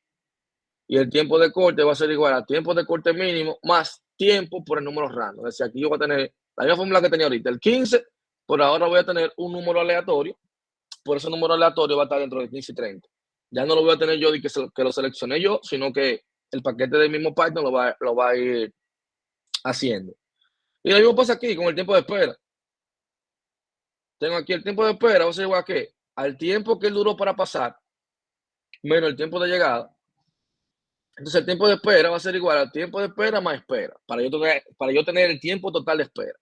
Y el tiempo de corte va a ser igual a tiempo de corte mínimo más tiempo por el número random. Es decir, aquí yo voy a tener la misma fórmula que tenía ahorita, el 15, por ahora voy a tener un número aleatorio, por ese número aleatorio va a estar dentro de 15 y 30. Ya no lo voy a tener yo de que lo seleccioné yo, sino que el paquete del mismo Python lo va a ir haciendo. Y lo mismo pasa aquí con el tiempo de espera. Tengo aquí el tiempo de espera, va a ser igual que al tiempo que él duró para pasar, menos el tiempo de llegada. Entonces el tiempo de espera va a ser igual al tiempo de espera más espera, para yo tener el tiempo total de espera.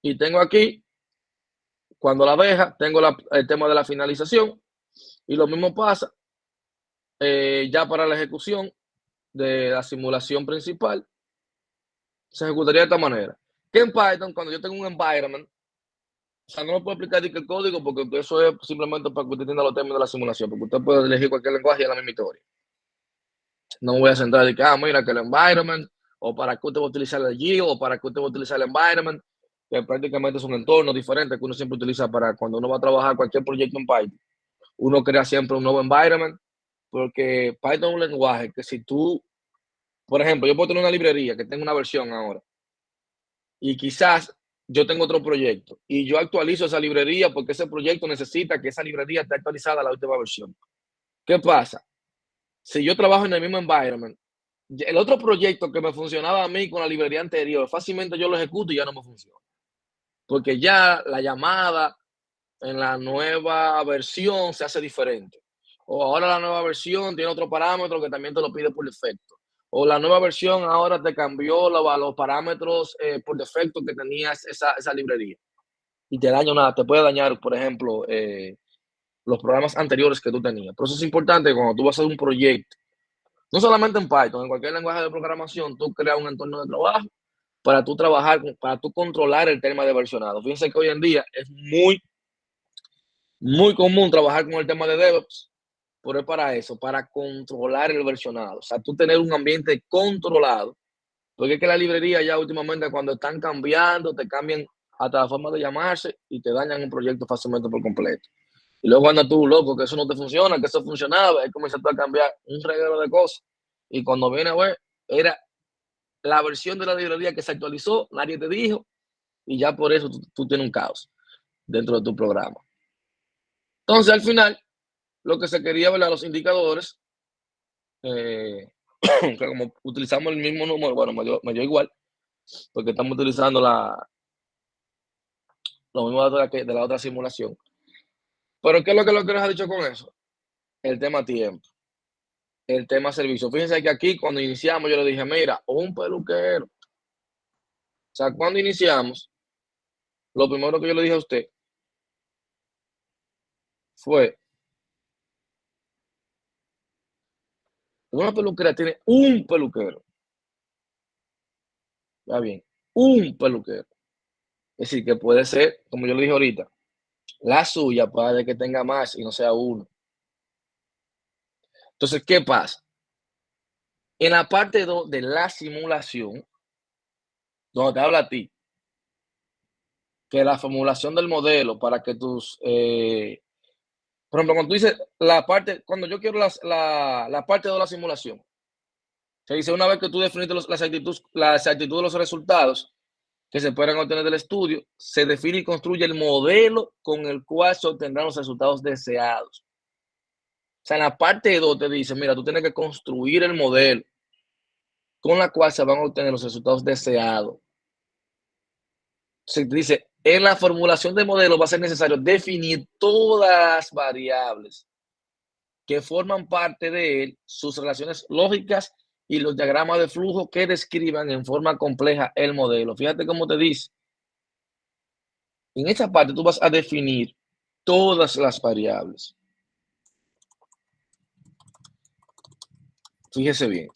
Y tengo aquí, cuando la deja, tengo el tema de la finalización. Y lo mismo pasa ya para la ejecución de la simulación principal. Se ejecutaría de esta manera. Que en Python, cuando yo tengo un environment, o sea, no lo puedo explicar el código porque eso es simplemente para que usted entienda los términos de la simulación, porque usted puede elegir cualquier lenguaje y es la misma historia. No me voy a centrar en que, mira, que el environment, o para qué usted va a utilizar el yield, o para qué usted va a utilizar el environment, que prácticamente es un entorno diferente que uno siempre utiliza para cuando uno va a trabajar cualquier proyecto en Python. Uno crea siempre un nuevo environment, porque Python es un lenguaje que si tú, por ejemplo, yo puedo tener una librería que tenga una versión ahora, y quizás yo tengo otro proyecto, y yo actualizo esa librería porque ese proyecto necesita que esa librería esté actualizada a la última versión. ¿Qué pasa? Si yo trabajo en el mismo environment, el otro proyecto que me funcionaba a mí con la librería anterior, fácilmente yo lo ejecuto y ya no me funciona. Porque ya la llamada en la nueva versión se hace diferente. O ahora la nueva versión tiene otro parámetro que también te lo pide por defecto. O la nueva versión ahora te cambió los parámetros por defecto que tenías esa librería. Y te daña nada, te puede dañar, por ejemplo, los programas anteriores que tú tenías. Por eso es importante cuando tú vas a hacer un proyecto, no solamente en Python, en cualquier lenguaje de programación, tú creas un entorno de trabajo para tú trabajar, para tú controlar el tema de versionado. Fíjense que hoy en día es muy común trabajar con el tema de DevOps, pero es para eso, para controlar el versionado. O sea, tú tener un ambiente controlado. Porque es que la librería ya últimamente cuando están cambiando, te cambian hasta la forma de llamarse y te dañan un proyecto fácilmente por completo. Y luego andas tú loco, que eso no te funciona, que eso funcionaba, y comienzas tú a cambiar un reguero de cosas. Y cuando viene a ver, era la versión de la librería que se actualizó, nadie te dijo, y ya por eso tú tienes un caos dentro de tu programa. Entonces, al final, lo que se quería ver los indicadores, que como utilizamos el mismo número, bueno, me dio igual, porque estamos utilizando los mismos datos de la otra simulación. Pero ¿qué es lo que les ha dicho con eso? El tema tiempo, el tema servicio. Fíjense que aquí cuando iniciamos yo le dije, mira, un peluquero. O sea, cuando iniciamos, lo primero que yo le dije a usted fue, una peluquería tiene un peluquero. Ya bien, un peluquero. Es decir, que puede ser, como yo le dije ahorita, la suya puede que tenga más y no sea uno. Entonces, ¿qué pasa? En la parte 2 de la simulación, donde te habla a ti, que la formulación del modelo para que tus, por ejemplo, cuando tú dices la parte, cuando yo quiero la parte de la simulación, se dice una vez que tú definiste la exactitud de los resultados que se pueden obtener del estudio, se define y construye el modelo con el cual se obtendrán los resultados deseados. O sea, en la parte 2 te dice, mira, tú tienes que construir el modelo con la cual se van a obtener los resultados deseados. Se dice, en la formulación del modelo va a ser necesario definir todas las variables que forman parte de él, sus relaciones lógicas y los diagramas de flujo que describan en forma compleja el modelo. Fíjate cómo te dice. En esa parte tú vas a definir todas las variables. Fíjese bien.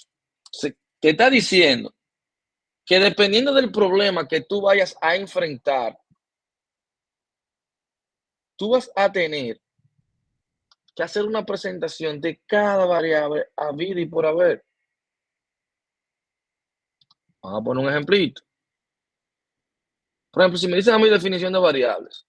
Te está diciendo que dependiendo del problema que tú vayas a enfrentar, tú vas a tener que hacer una presentación de cada variable habida y por haber. Vamos a poner un ejemplito. Por ejemplo, si me dicen a mí definición de variables,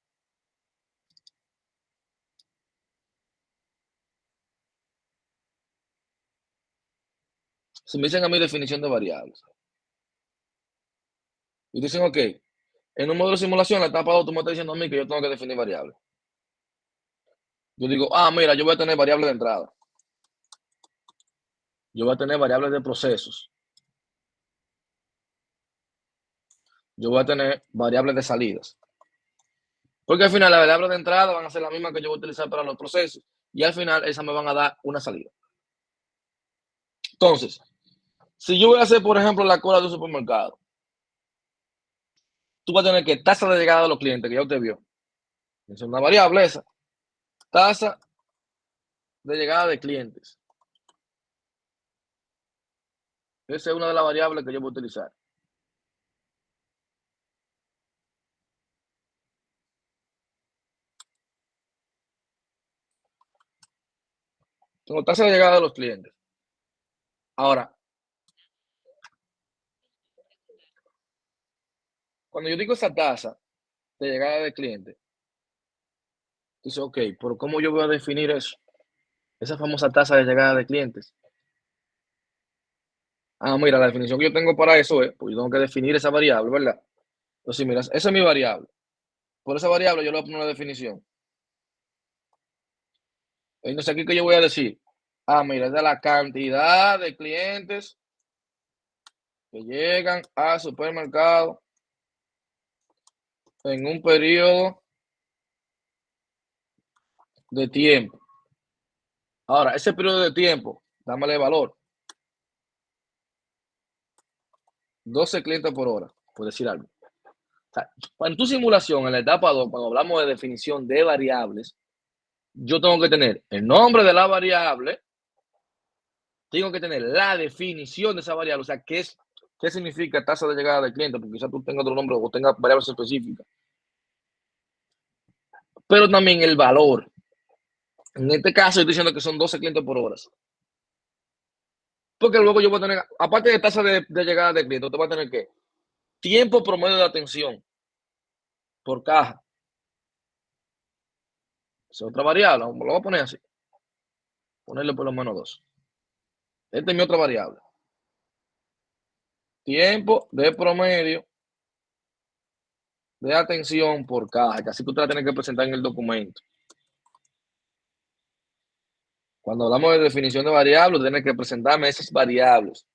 si me dicen a mí definición de variables, y dicen, ok, en un modelo de simulación, la etapa 2 tú me estás diciendo a mí que yo tengo que definir variables. Yo digo, mira, yo voy a tener variables de entrada. Yo voy a tener variables de procesos. Yo voy a tener variables de salidas. Porque al final las variables de entrada van a ser las mismas que yo voy a utilizar para los procesos. Y al final esas me van a dar una salida. Entonces, si yo voy a hacer, por ejemplo, la cola de un supermercado, tú vas a tener que tasa de llegada de los clientes, que ya usted vio. Es una variable esa. Tasa de llegada de clientes. Esa es una de las variables que yo voy a utilizar. Tengo tasa de llegada de los clientes. Ahora, cuando yo digo esa tasa de llegada de cliente, dice, ok, pero ¿cómo yo voy a definir eso? Esa famosa tasa de llegada de clientes. Mira, la definición que yo tengo para eso es, pues yo tengo que definir esa variable, ¿verdad? Entonces, mira, esa es mi variable. Por esa variable yo le voy a poner una definición. Entonces, aquí que yo voy a decir, mira, es de la cantidad de clientes que llegan al supermercado en un periodo de tiempo. Ahora, ese periodo de tiempo, dámele valor. 12 clientes por hora, por decir algo. O sea, en tu simulación, en la etapa 2, cuando hablamos de definición de variables, yo tengo que tener el nombre de la variable, tengo que tener la definición de esa variable, o sea, qué significa tasa de llegada del cliente, porque quizás tú tengas otro nombre o tengas variables específicas. Pero también el valor En este caso, estoy diciendo que son 12 clientes por hora. Porque luego yo voy a tener, aparte de tasa de llegada de clientes, usted va a tener que tiempo promedio de atención por caja. Es otra variable, lo voy a poner así. Ponerle por lo menos 2. Esta es mi otra variable. Tiempo de promedio de atención por caja, que así que usted la tiene que presentar en el documento. Cuando hablamos de definición de variables, tiene que presentarme esas variables.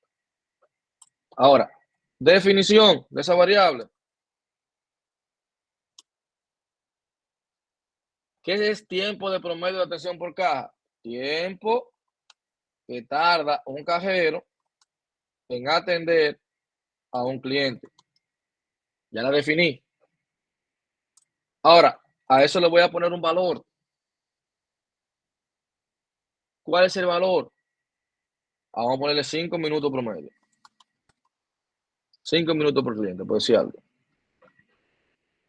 Ahora, definición de esa variable. ¿Qué es tiempo de promedio de atención por caja? Tiempo que tarda un cajero en atender a un cliente. Ya la definí. Ahora, a eso le voy a poner un valor. ¿Cuál es el valor? Vamos a ponerle 5 minutos promedio. 5 minutos por cliente, por decir algo.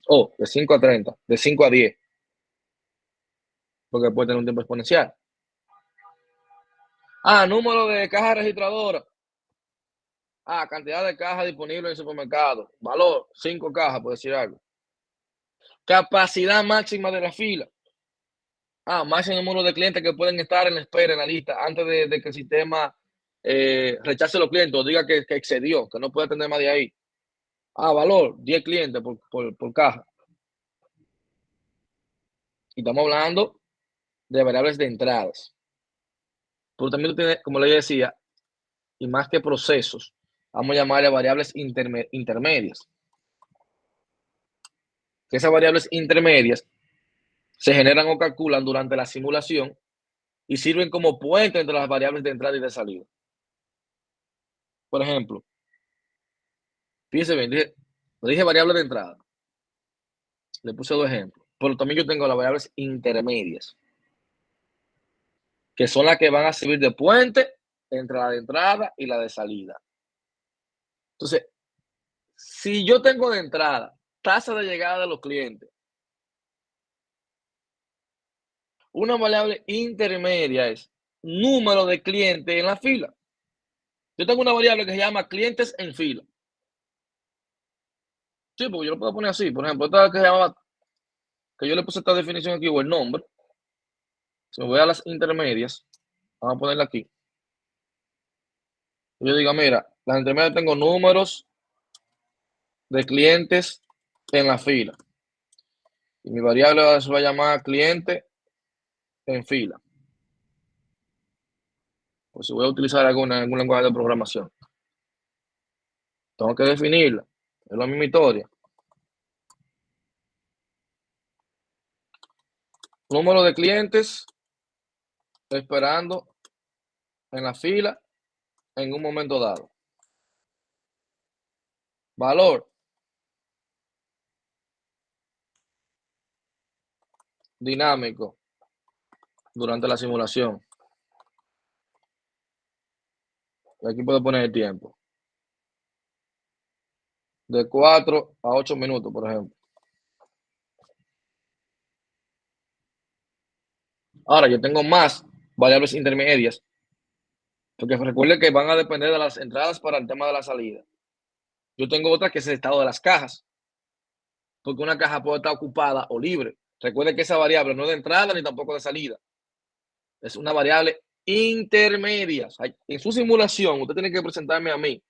O de 5 a 30, de 5 a 10. Porque puede tener un tiempo exponencial. Número de cajas registradoras. Cantidad de cajas disponibles en el supermercado. Valor, 5 cajas, por decir algo. Capacidad máxima de la fila. Máximo número de clientes que pueden estar en la espera, en la lista, antes de que el sistema rechace los clientes o diga que excedió, que no puede atender más de ahí. Valor, 10 clientes por caja. Y estamos hablando de variables de entradas. Pero también tiene, como le decía, y más que procesos, vamos a llamarle variables intermedias. Que esas variables intermedias se generan o calculan durante la simulación y sirven como puente entre las variables de entrada y de salida. Por ejemplo, fíjense bien, dije variable de entrada. Le puse 2 ejemplos. Pero también yo tengo las variables intermedias, que son las que van a servir de puente entre la de entrada y la de salida. Entonces, si yo tengo de entrada tasa de llegada de los clientes, una variable intermedia es número de clientes en la fila. Yo tengo una variable que se llama clientes en fila. Sí, porque yo lo puedo poner así. Por ejemplo, esta que se llama, que yo le puse esta definición aquí, o el nombre. Si me voy a las intermedias, vamos a ponerla aquí. Yo digo, mira, las intermedias tengo números de clientes en la fila. Y mi variable se va a llamar cliente en fila. Pues si voy a utilizar algún lenguaje de programación, tengo que definirla. Es la misma historia. Número de clientes esperando en la fila en un momento dado. Valor. Dinámico durante la simulación. Y aquí puedo poner el tiempo. De 4 a 8 minutos, por ejemplo. Ahora, yo tengo más variables intermedias, porque recuerde que van a depender de las entradas para el tema de la salida. Yo tengo otra que es el estado de las cajas, porque una caja puede estar ocupada o libre. Recuerde que esa variable no es de entrada ni tampoco de salida. Es una variable intermedia. En su simulación, usted tiene que presentarme a mí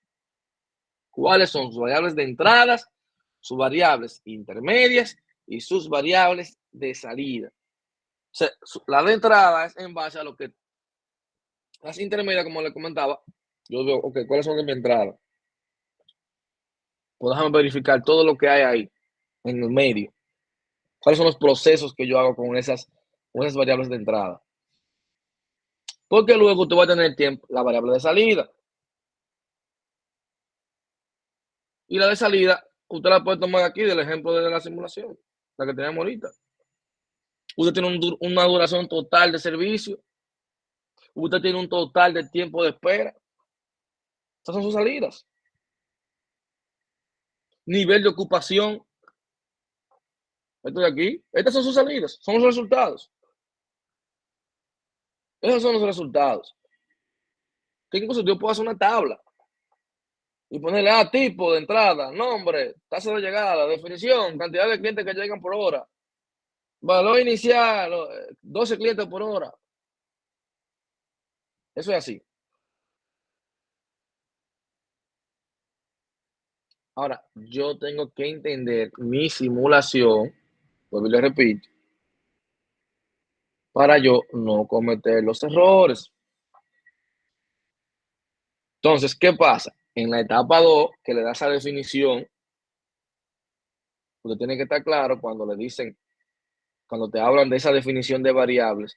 cuáles son sus variables de entradas, sus variables intermedias y sus variables de salida. O sea, la de entrada es en base a lo que las intermedias, como le comentaba, yo veo, ok, ¿cuáles son de mi entrada? Pues déjame verificar todo lo que hay ahí, en el medio. ¿Cuáles son los procesos que yo hago con esas variables de entrada? Porque luego usted va a tener tiempo, la variable de salida. Y la de salida, usted la puede tomar aquí del ejemplo de la simulación, la que tenemos ahorita. Usted tiene una duración total de servicio. Usted tiene un total de tiempo de espera. Estas son sus salidas. Nivel de ocupación. Esto de aquí. Estas son sus salidas. Son los resultados. Esos son los resultados. Que incluso yo puedo hacer una tabla y ponerle tipo de entrada, nombre, tasa de llegada, definición, cantidad de clientes que llegan por hora, valor inicial, 12 clientes por hora. Eso es así. Ahora, yo tengo que entender mi simulación, vuelvo y le repito, para yo no cometer los errores. Entonces, ¿qué pasa? En la etapa 2, que le da esa definición, usted tiene que estar claro cuando le dicen, cuando te hablan de esa definición de variables,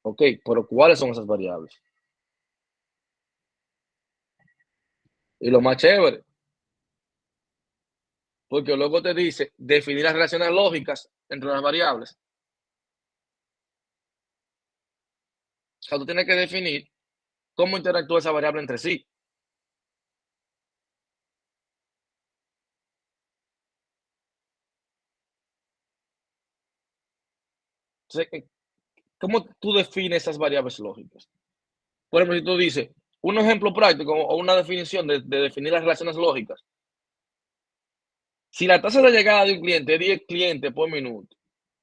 ok, pero ¿cuáles son esas variables? Y lo más chévere, porque luego te dice definir las relaciones lógicas entre las variables. O sea, tú tienes que definir cómo interactúa esa variable entre sí. Entonces, ¿cómo tú defines esas variables lógicas? Por ejemplo, si tú dices un ejemplo práctico o una definición de definir las relaciones lógicas. Si la tasa de llegada de un cliente es 10 clientes por minuto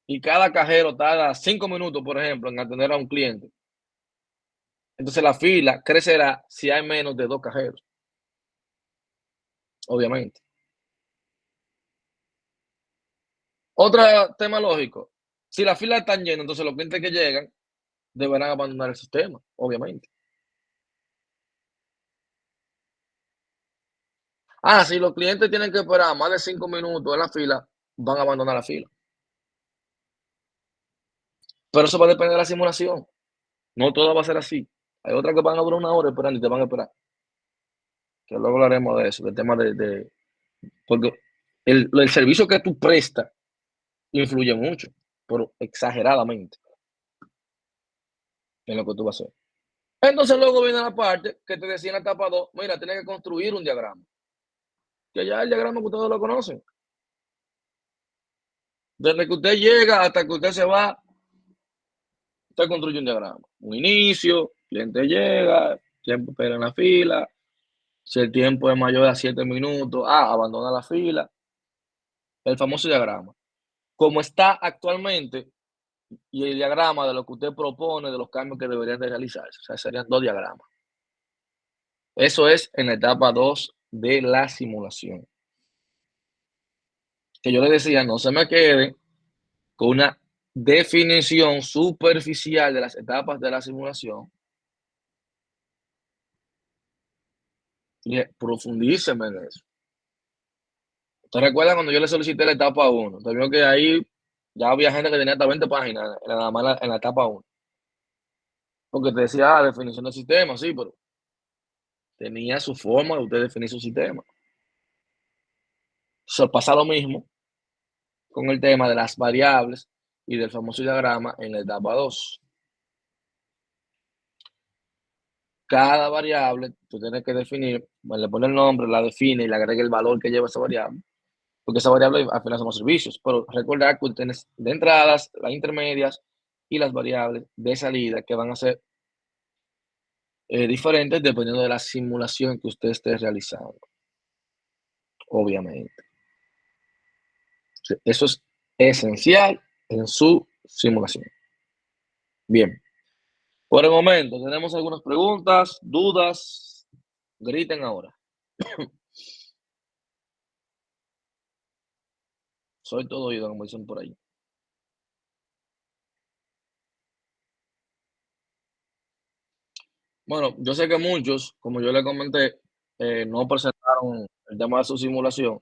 y cada cajero tarda 5 minutos, por ejemplo, en atender a un cliente, entonces la fila crecerá si hay menos de 2 cajeros, obviamente. Otro tema lógico, si la fila está llena, entonces los clientes que llegan deberán abandonar el sistema, obviamente. Si los clientes tienen que esperar más de 5 minutos en la fila, van a abandonar la fila. Pero eso va a depender de la simulación. No todo va a ser así. Hay otras que van a durar 1 hora esperando y te van a esperar. Que luego hablaremos de eso, del tema porque el servicio que tú prestas influye mucho, pero exageradamente en lo que tú vas a hacer. Entonces luego viene la parte que te decía en la etapa 2, mira, tienes que construir un diagrama. Que ya el diagrama que ustedes lo conocen. Desde que usted llega hasta que usted se va, usted construye un diagrama. Un inicio, cliente llega, tiempo espera en la fila. Si el tiempo es mayor a 7 minutos, abandona la fila. El famoso diagrama. Como está actualmente, y el diagrama de lo que usted propone, de los cambios que deberían de realizarse. O sea, serían 2 diagramas. Eso es en la etapa 2 de la simulación. Que yo le decía, no se me quede con una definición superficial de las etapas de la simulación. Y profundíceme en eso. ¿Usted recuerda cuando yo le solicité la etapa 1? Usted vio que ahí ya había gente que tenía hasta 20 páginas nada más en la etapa 1. Porque te decía, definición del sistema, sí, pero tenía su forma de usted definir su sistema. Pasa lo mismo con el tema de las variables y del famoso diagrama en la etapa 2. Cada variable tú tienes que definir, le pone el nombre, la define y le agrega el valor que lleva esa variable, porque esa variable al final son los servicios. Pero recordar que tienes de entradas, las intermedias y las variables de salida que van a ser diferentes dependiendo de la simulación que usted esté realizando, obviamente. Eso es esencial en su simulación. Bien. Por el momento, tenemos algunas preguntas, dudas. Griten ahora. Soy todo oído, como dicen por ahí. Bueno, yo sé que muchos, como yo les comenté, no presentaron el tema de su simulación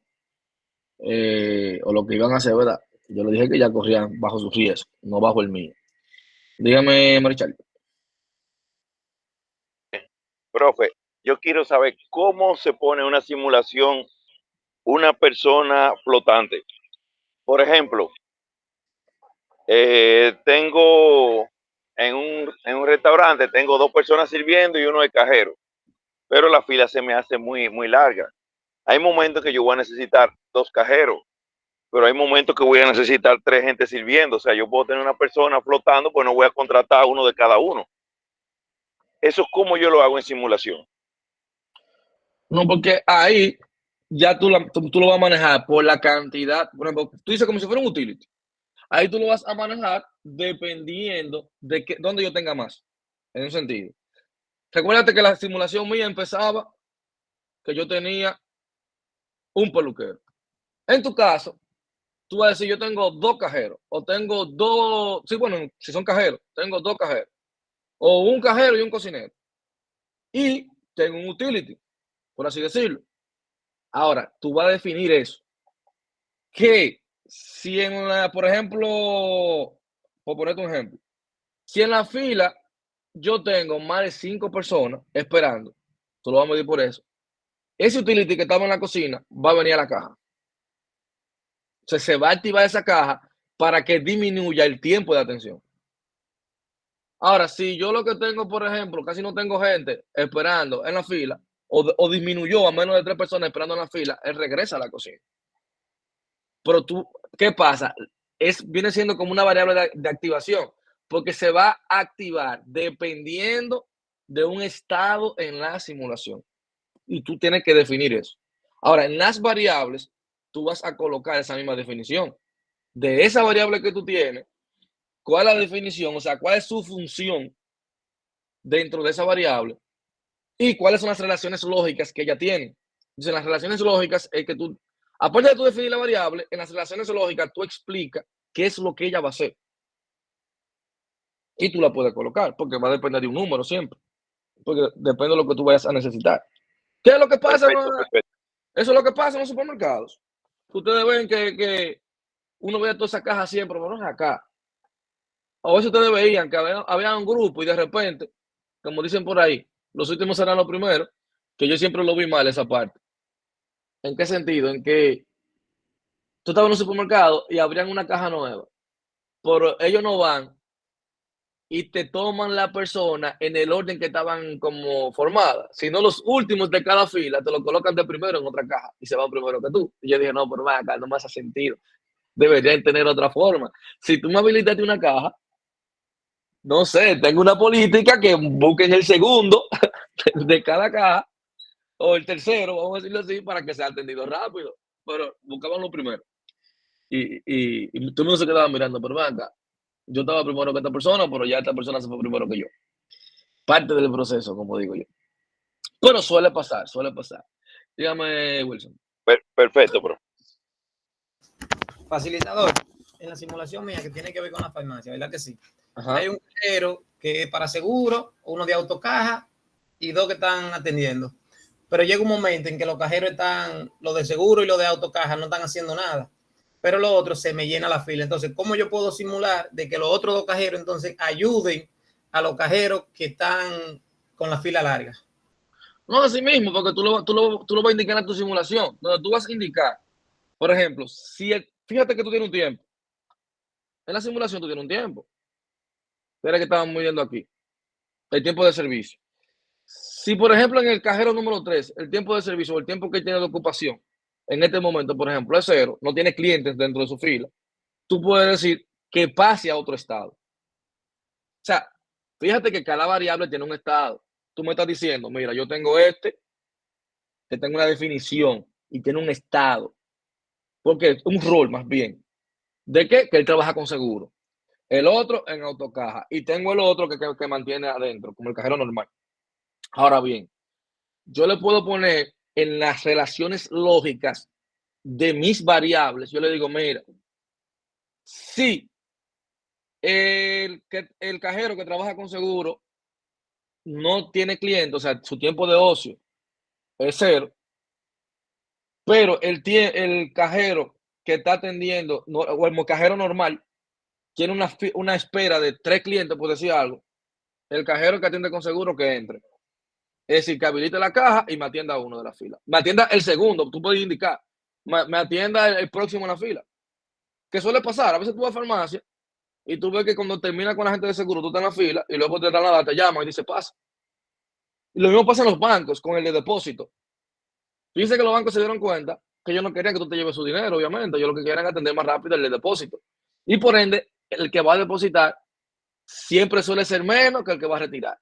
o lo que iban a hacer, ¿verdad? Yo les dije que ya corrían bajo su riesgo, no bajo el mío. Dígame, Marichal. Profe, yo quiero saber cómo se pone una simulación una persona flotante. Por ejemplo, tengo en un restaurante, tengo 2 personas sirviendo y uno de cajero, pero la fila se me hace muy, muy larga. Hay momentos que yo voy a necesitar 2 cajeros, pero hay momentos que voy a necesitar 3 gente sirviendo. O sea, yo puedo tener una persona flotando, pues no voy a contratar a uno de cada uno. Eso es como yo lo hago en simulación. No, porque ahí ya tú lo vas a manejar por la cantidad. Por ejemplo, tú dices como si fuera un utility. Ahí tú lo vas a manejar dependiendo de dónde yo tenga más. En un sentido. Recuérdate que la simulación mía empezaba que yo tenía un peluquero. En tu caso, tú vas a decir, yo tengo dos cajeros, o tengo dos, sí, bueno, si son cajeros, tengo dos cajeros, o un cajero y un cocinero. Y tengo un utility, por así decirlo. Ahora, tú vas a definir eso. Que si en la, por ejemplo, por ponerte un ejemplo, si en la fila yo tengo más de 5 personas esperando, tú lo vas a medir por eso. Ese utility que estaba en la cocina va a venir a la caja. O sea, se va a activar esa caja para que disminuya el tiempo de atención. Ahora, si yo lo que tengo, por ejemplo, casi no tengo gente esperando en la fila, o disminuyó a menos de 3 personas esperando en la fila, él regresa a la cocina. Pero tú, ¿qué pasa? Viene siendo como una variable de activación, porque se va a activar dependiendo de un estado en la simulación. Y tú tienes que definir eso. Ahora, en las variables, tú vas a colocar esa misma definición. De esa variable que tú tienes, ¿cuál es la definición? O sea, ¿cuál es su función dentro de esa variable? Y cuáles son las relaciones lógicas que ella tiene. Entonces, las relaciones lógicas es que tú, aparte de tú definir la variable, en las relaciones lógicas tú explicas qué es lo que ella va a hacer. Y tú la puedes colocar, porque va a depender de un número siempre. Porque depende de lo que tú vayas a necesitar. ¿Qué es lo que pasa? Perfecto, perfecto. Eso es lo que pasa en los supermercados. Ustedes ven que uno ve toda esa caja siempre, pero no es acá. A veces ustedes veían que había un grupo y de repente, como dicen por ahí, los últimos serán los primeros, que yo siempre lo vi mal esa parte. ¿En qué sentido? En que tú estabas en un supermercado y abrían una caja nueva, pero ellos no van y te toman la persona en el orden que estaban como formadas, sino los últimos de cada fila te lo colocan de primero en otra caja y se van primero que tú. Y yo dije, no, pero va acá, no me hace sentido. Deberían tener otra forma. Si tú me habilitaste una caja, no sé, tengo una política que busquen el segundo de cada caja o el tercero, vamos a decirlo así, para que sea atendido rápido. Pero buscaban lo primero. Y tú no se quedaba mirando, pero ven acá. Yo estaba primero que esta persona, pero ya esta persona se fue primero que yo. Parte del proceso, como digo yo. Pero suele pasar, suele pasar. Dígame, Wilson. Perfecto, bro. Facilitador, en la simulación mía que tiene que ver con la farmacia, ¿verdad que sí? Ajá. Hay un cajero que es para seguro, uno de autocaja y dos que están atendiendo. Pero llega un momento en que los cajeros están, los de seguro y los de autocaja no están haciendo nada. Pero los otros se me llena la fila. Entonces, ¿cómo yo puedo simular de que los otros dos cajeros entonces ayuden a los cajeros que están con la fila larga? No, así mismo, porque tú lo vas a indicar en tu simulación, donde tú vas a indicar, por ejemplo, fíjate que tú tienes un tiempo. En la simulación tú tienes un tiempo. Era que estamos midiendo aquí. El tiempo de servicio. Si, por ejemplo, en el cajero número 3, el tiempo de servicio o el tiempo que tiene de ocupación, en este momento, por ejemplo, es 0, no tiene clientes dentro de su fila, tú puedes decir que pase a otro estado. O sea, fíjate que cada variable tiene un estado. Tú me estás diciendo, mira, yo tengo que tengo una definición y tiene un estado. Porque un rol más bien. ¿De qué? Que él trabaja con seguro. El otro en autocaja. Y tengo el otro que mantiene adentro, como el cajero normal. Ahora bien, yo le puedo poner en las relaciones lógicas de mis variables, yo le digo, mira, si el cajero que trabaja con seguro no tiene cliente, o sea, su tiempo de ocio es 0, pero el cajero que está atendiendo, o el cajero normal, tiene una espera de 3 clientes, por decir algo, el cajero que atiende con seguro que entre. Es decir, que habilite la caja y me atienda uno de la fila. Me atienda el segundo, tú puedes indicar. Me atienda el próximo en la fila. ¿Qué suele pasar? A veces tú vas a farmacia y tú ves que cuando termina con la gente de seguro, tú estás en la fila y luego te dan la data, te llaman y dice pasa. Y lo mismo pasa en los bancos con el de depósito. Fíjense que los bancos se dieron cuenta que ellos no querían que tú te lleves su dinero, obviamente. Ellos lo que quieren es atender más rápido el de depósito. Y por ende, el que va a depositar siempre suele ser menos que el que va a retirar.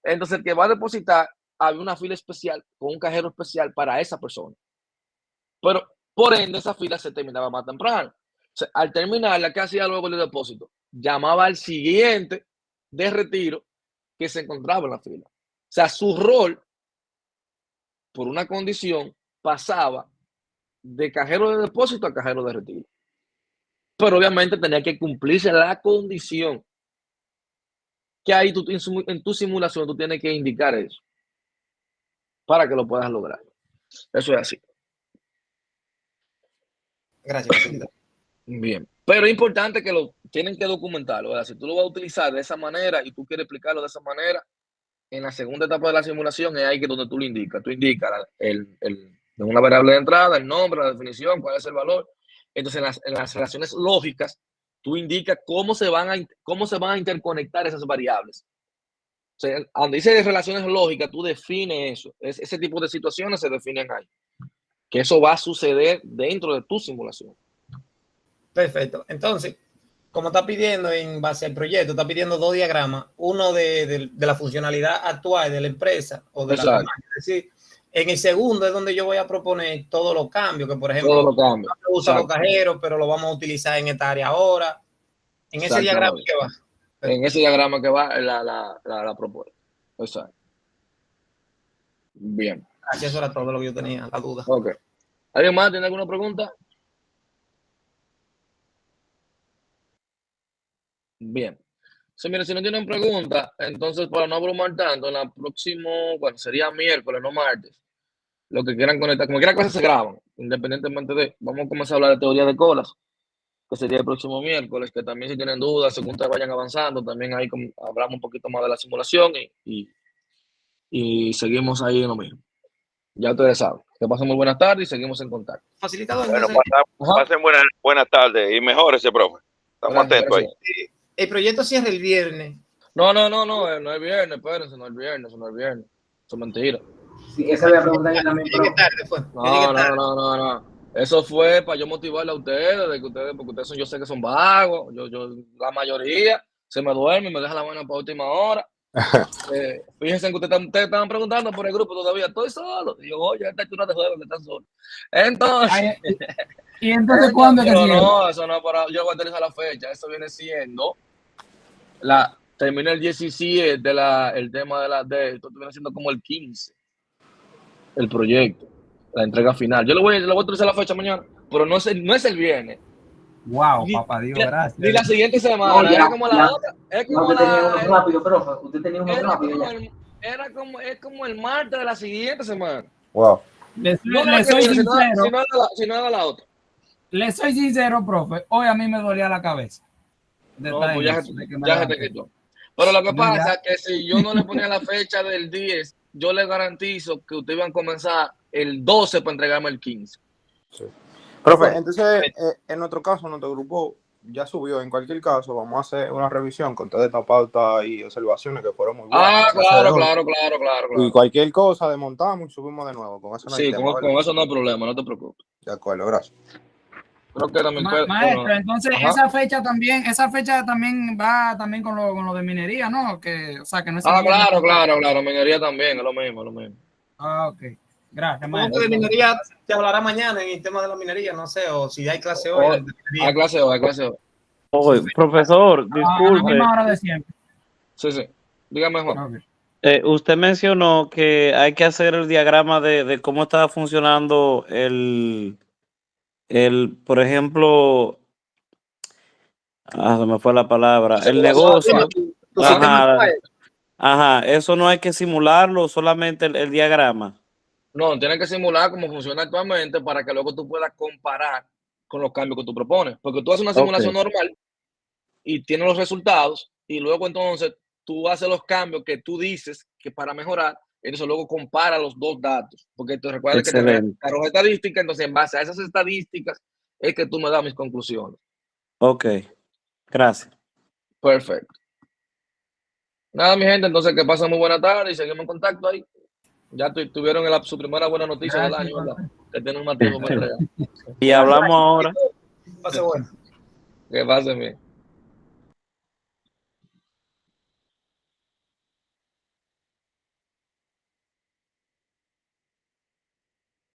Entonces, el que va a depositar, había una fila especial con un cajero especial para esa persona. Pero, por ende, esa fila se terminaba más temprano. O sea, al terminarla, ¿qué hacía luego el depósito? Llamaba al siguiente de retiro que se encontraba en la fila. O sea, su rol, por una condición, pasaba de cajero de depósito a cajero de retiro. Pero obviamente tenía que cumplirse la condición. Que ahí tú, en tu simulación tú tienes que indicar eso para que lo puedas lograr. Eso es así. Gracias. Bien. Pero es importante que lo tienen que documentarlo. ¿Verdad? Si tú lo vas a utilizar de esa manera y tú quieres explicarlo de esa manera, en la segunda etapa de la simulación es ahí que donde tú lo indicas. Tú indicas una variable de entrada, el nombre, la definición, cuál es el valor. Entonces, en las relaciones lógicas, tú indicas cómo se van a interconectar esas variables. O sea, donde dice relaciones lógicas, tú defines eso. Ese tipo de situaciones se definen ahí. Que eso va a suceder dentro de tu simulación. Perfecto. Entonces, como está pidiendo en base al proyecto, está pidiendo 2 diagramas, uno de la funcionalidad actual de la empresa o de la compañía. Es decir, en el segundo es donde yo voy a proponer todos los cambios, que por ejemplo, no se usa los cajeros, pero lo vamos a utilizar en esta área ahora. En ese diagrama que va. En ese diagrama que va la propuesta. Exacto. Bien. Así eso era todo lo que yo tenía, la duda. Ok. ¿Alguien más tiene alguna pregunta? Bien. Mira, si no tienen preguntas, entonces para no abrumar tanto, en la próxima, bueno, sería miércoles, no martes, lo que quieran conectar, como quiera cosas se graban, independientemente de, vamos a comenzar a hablar de teoría de colas, que sería el próximo miércoles, que también si tienen dudas, según ustedes vayan avanzando, también ahí hablamos un poquito más de la simulación y seguimos ahí en lo mismo. Ya ustedes saben. Que pasen muy buenas tardes y seguimos en contacto. Facilitador. Bueno, pasen buenas tardes y mejorese, profe. Estamos atentos ahí. El proyecto cierra el viernes. No es viernes, espérense, no es viernes. Eso es mentira. Sí, esa es la pregunta que también. No. Eso fue para yo motivarle a ustedes, porque ustedes yo sé que son vagos, la mayoría se me duerme y me deja la mano para última hora. Fíjense que ustedes estaban preguntando por el grupo todavía, estoy solo. Y yo, oye, esta chula de juego que están solos. Entonces. ¿Y entonces cuándo es que no, eso no es para. Yo voy a utilizar la fecha. Eso viene siendo. Termina el 17 el tema de esto viene siendo como el 15. El proyecto. La entrega final. Yo le voy a utilizar la fecha mañana, pero no es el viernes. Wow, papá Dios, gracias. Ni la siguiente semana, no, era como la otra. Es como usted tenía uno rápido, profe. Usted tenía uno rápido. Es como el martes de la siguiente semana. Wow. Le soy sincero. Si no era la otra. Le soy sincero, profe. Hoy a mí me dolía la cabeza. No, pues ya se te quitó. Pero lo que pasa es que si yo no le ponía la fecha del 10, yo le garantizo que ustedes iban a comenzar el 12 para entregarme el 15. Sí. Profe, entonces, en nuestro caso, nuestro grupo ya subió. En cualquier caso, vamos a hacer una revisión con toda esta pauta y observaciones que fueron muy buenas. Claro. Y cualquier cosa desmontamos y subimos de nuevo. Con eso no hay tema, con eso no hay problema, no te preocupes. De acuerdo, gracias. Creo que también maestro, entonces esa fecha también va también con lo de minería, ¿no? Que, o sea, que no es claro, minería también, es lo mismo. Ok. Gracias, maestro. De minería te hablará mañana en el tema de la minería, no sé, o si hay clase hoy. Hay clase hoy. Oye, profesor, disculpe. A la misma hora de siempre. Sí. Dígame, Juan. Okay. Usted mencionó que hay que hacer el diagrama de cómo está funcionando por ejemplo, se me fue la palabra, el negocio. Ajá, eso no hay que simularlo, solamente el diagrama. No, tienes que simular cómo funciona actualmente para que luego tú puedas comparar con los cambios que tú propones. Porque tú haces una simulación normal y tienes los resultados y luego entonces tú haces los cambios que tú dices que para mejorar, entonces luego compara los dos datos. Porque te recuerda que te arroja estadísticas, entonces en base a esas estadísticas es que tú me das mis conclusiones. Ok, gracias. Perfecto. Nada, mi gente, entonces que pasen muy buena tarde y seguimos en contacto ahí. Ya tuvieron su primera buena noticia del año, ¿verdad? Que tienen un tiempo para entregar. Y hablamos ahora. Pase bueno. Que pasen bien.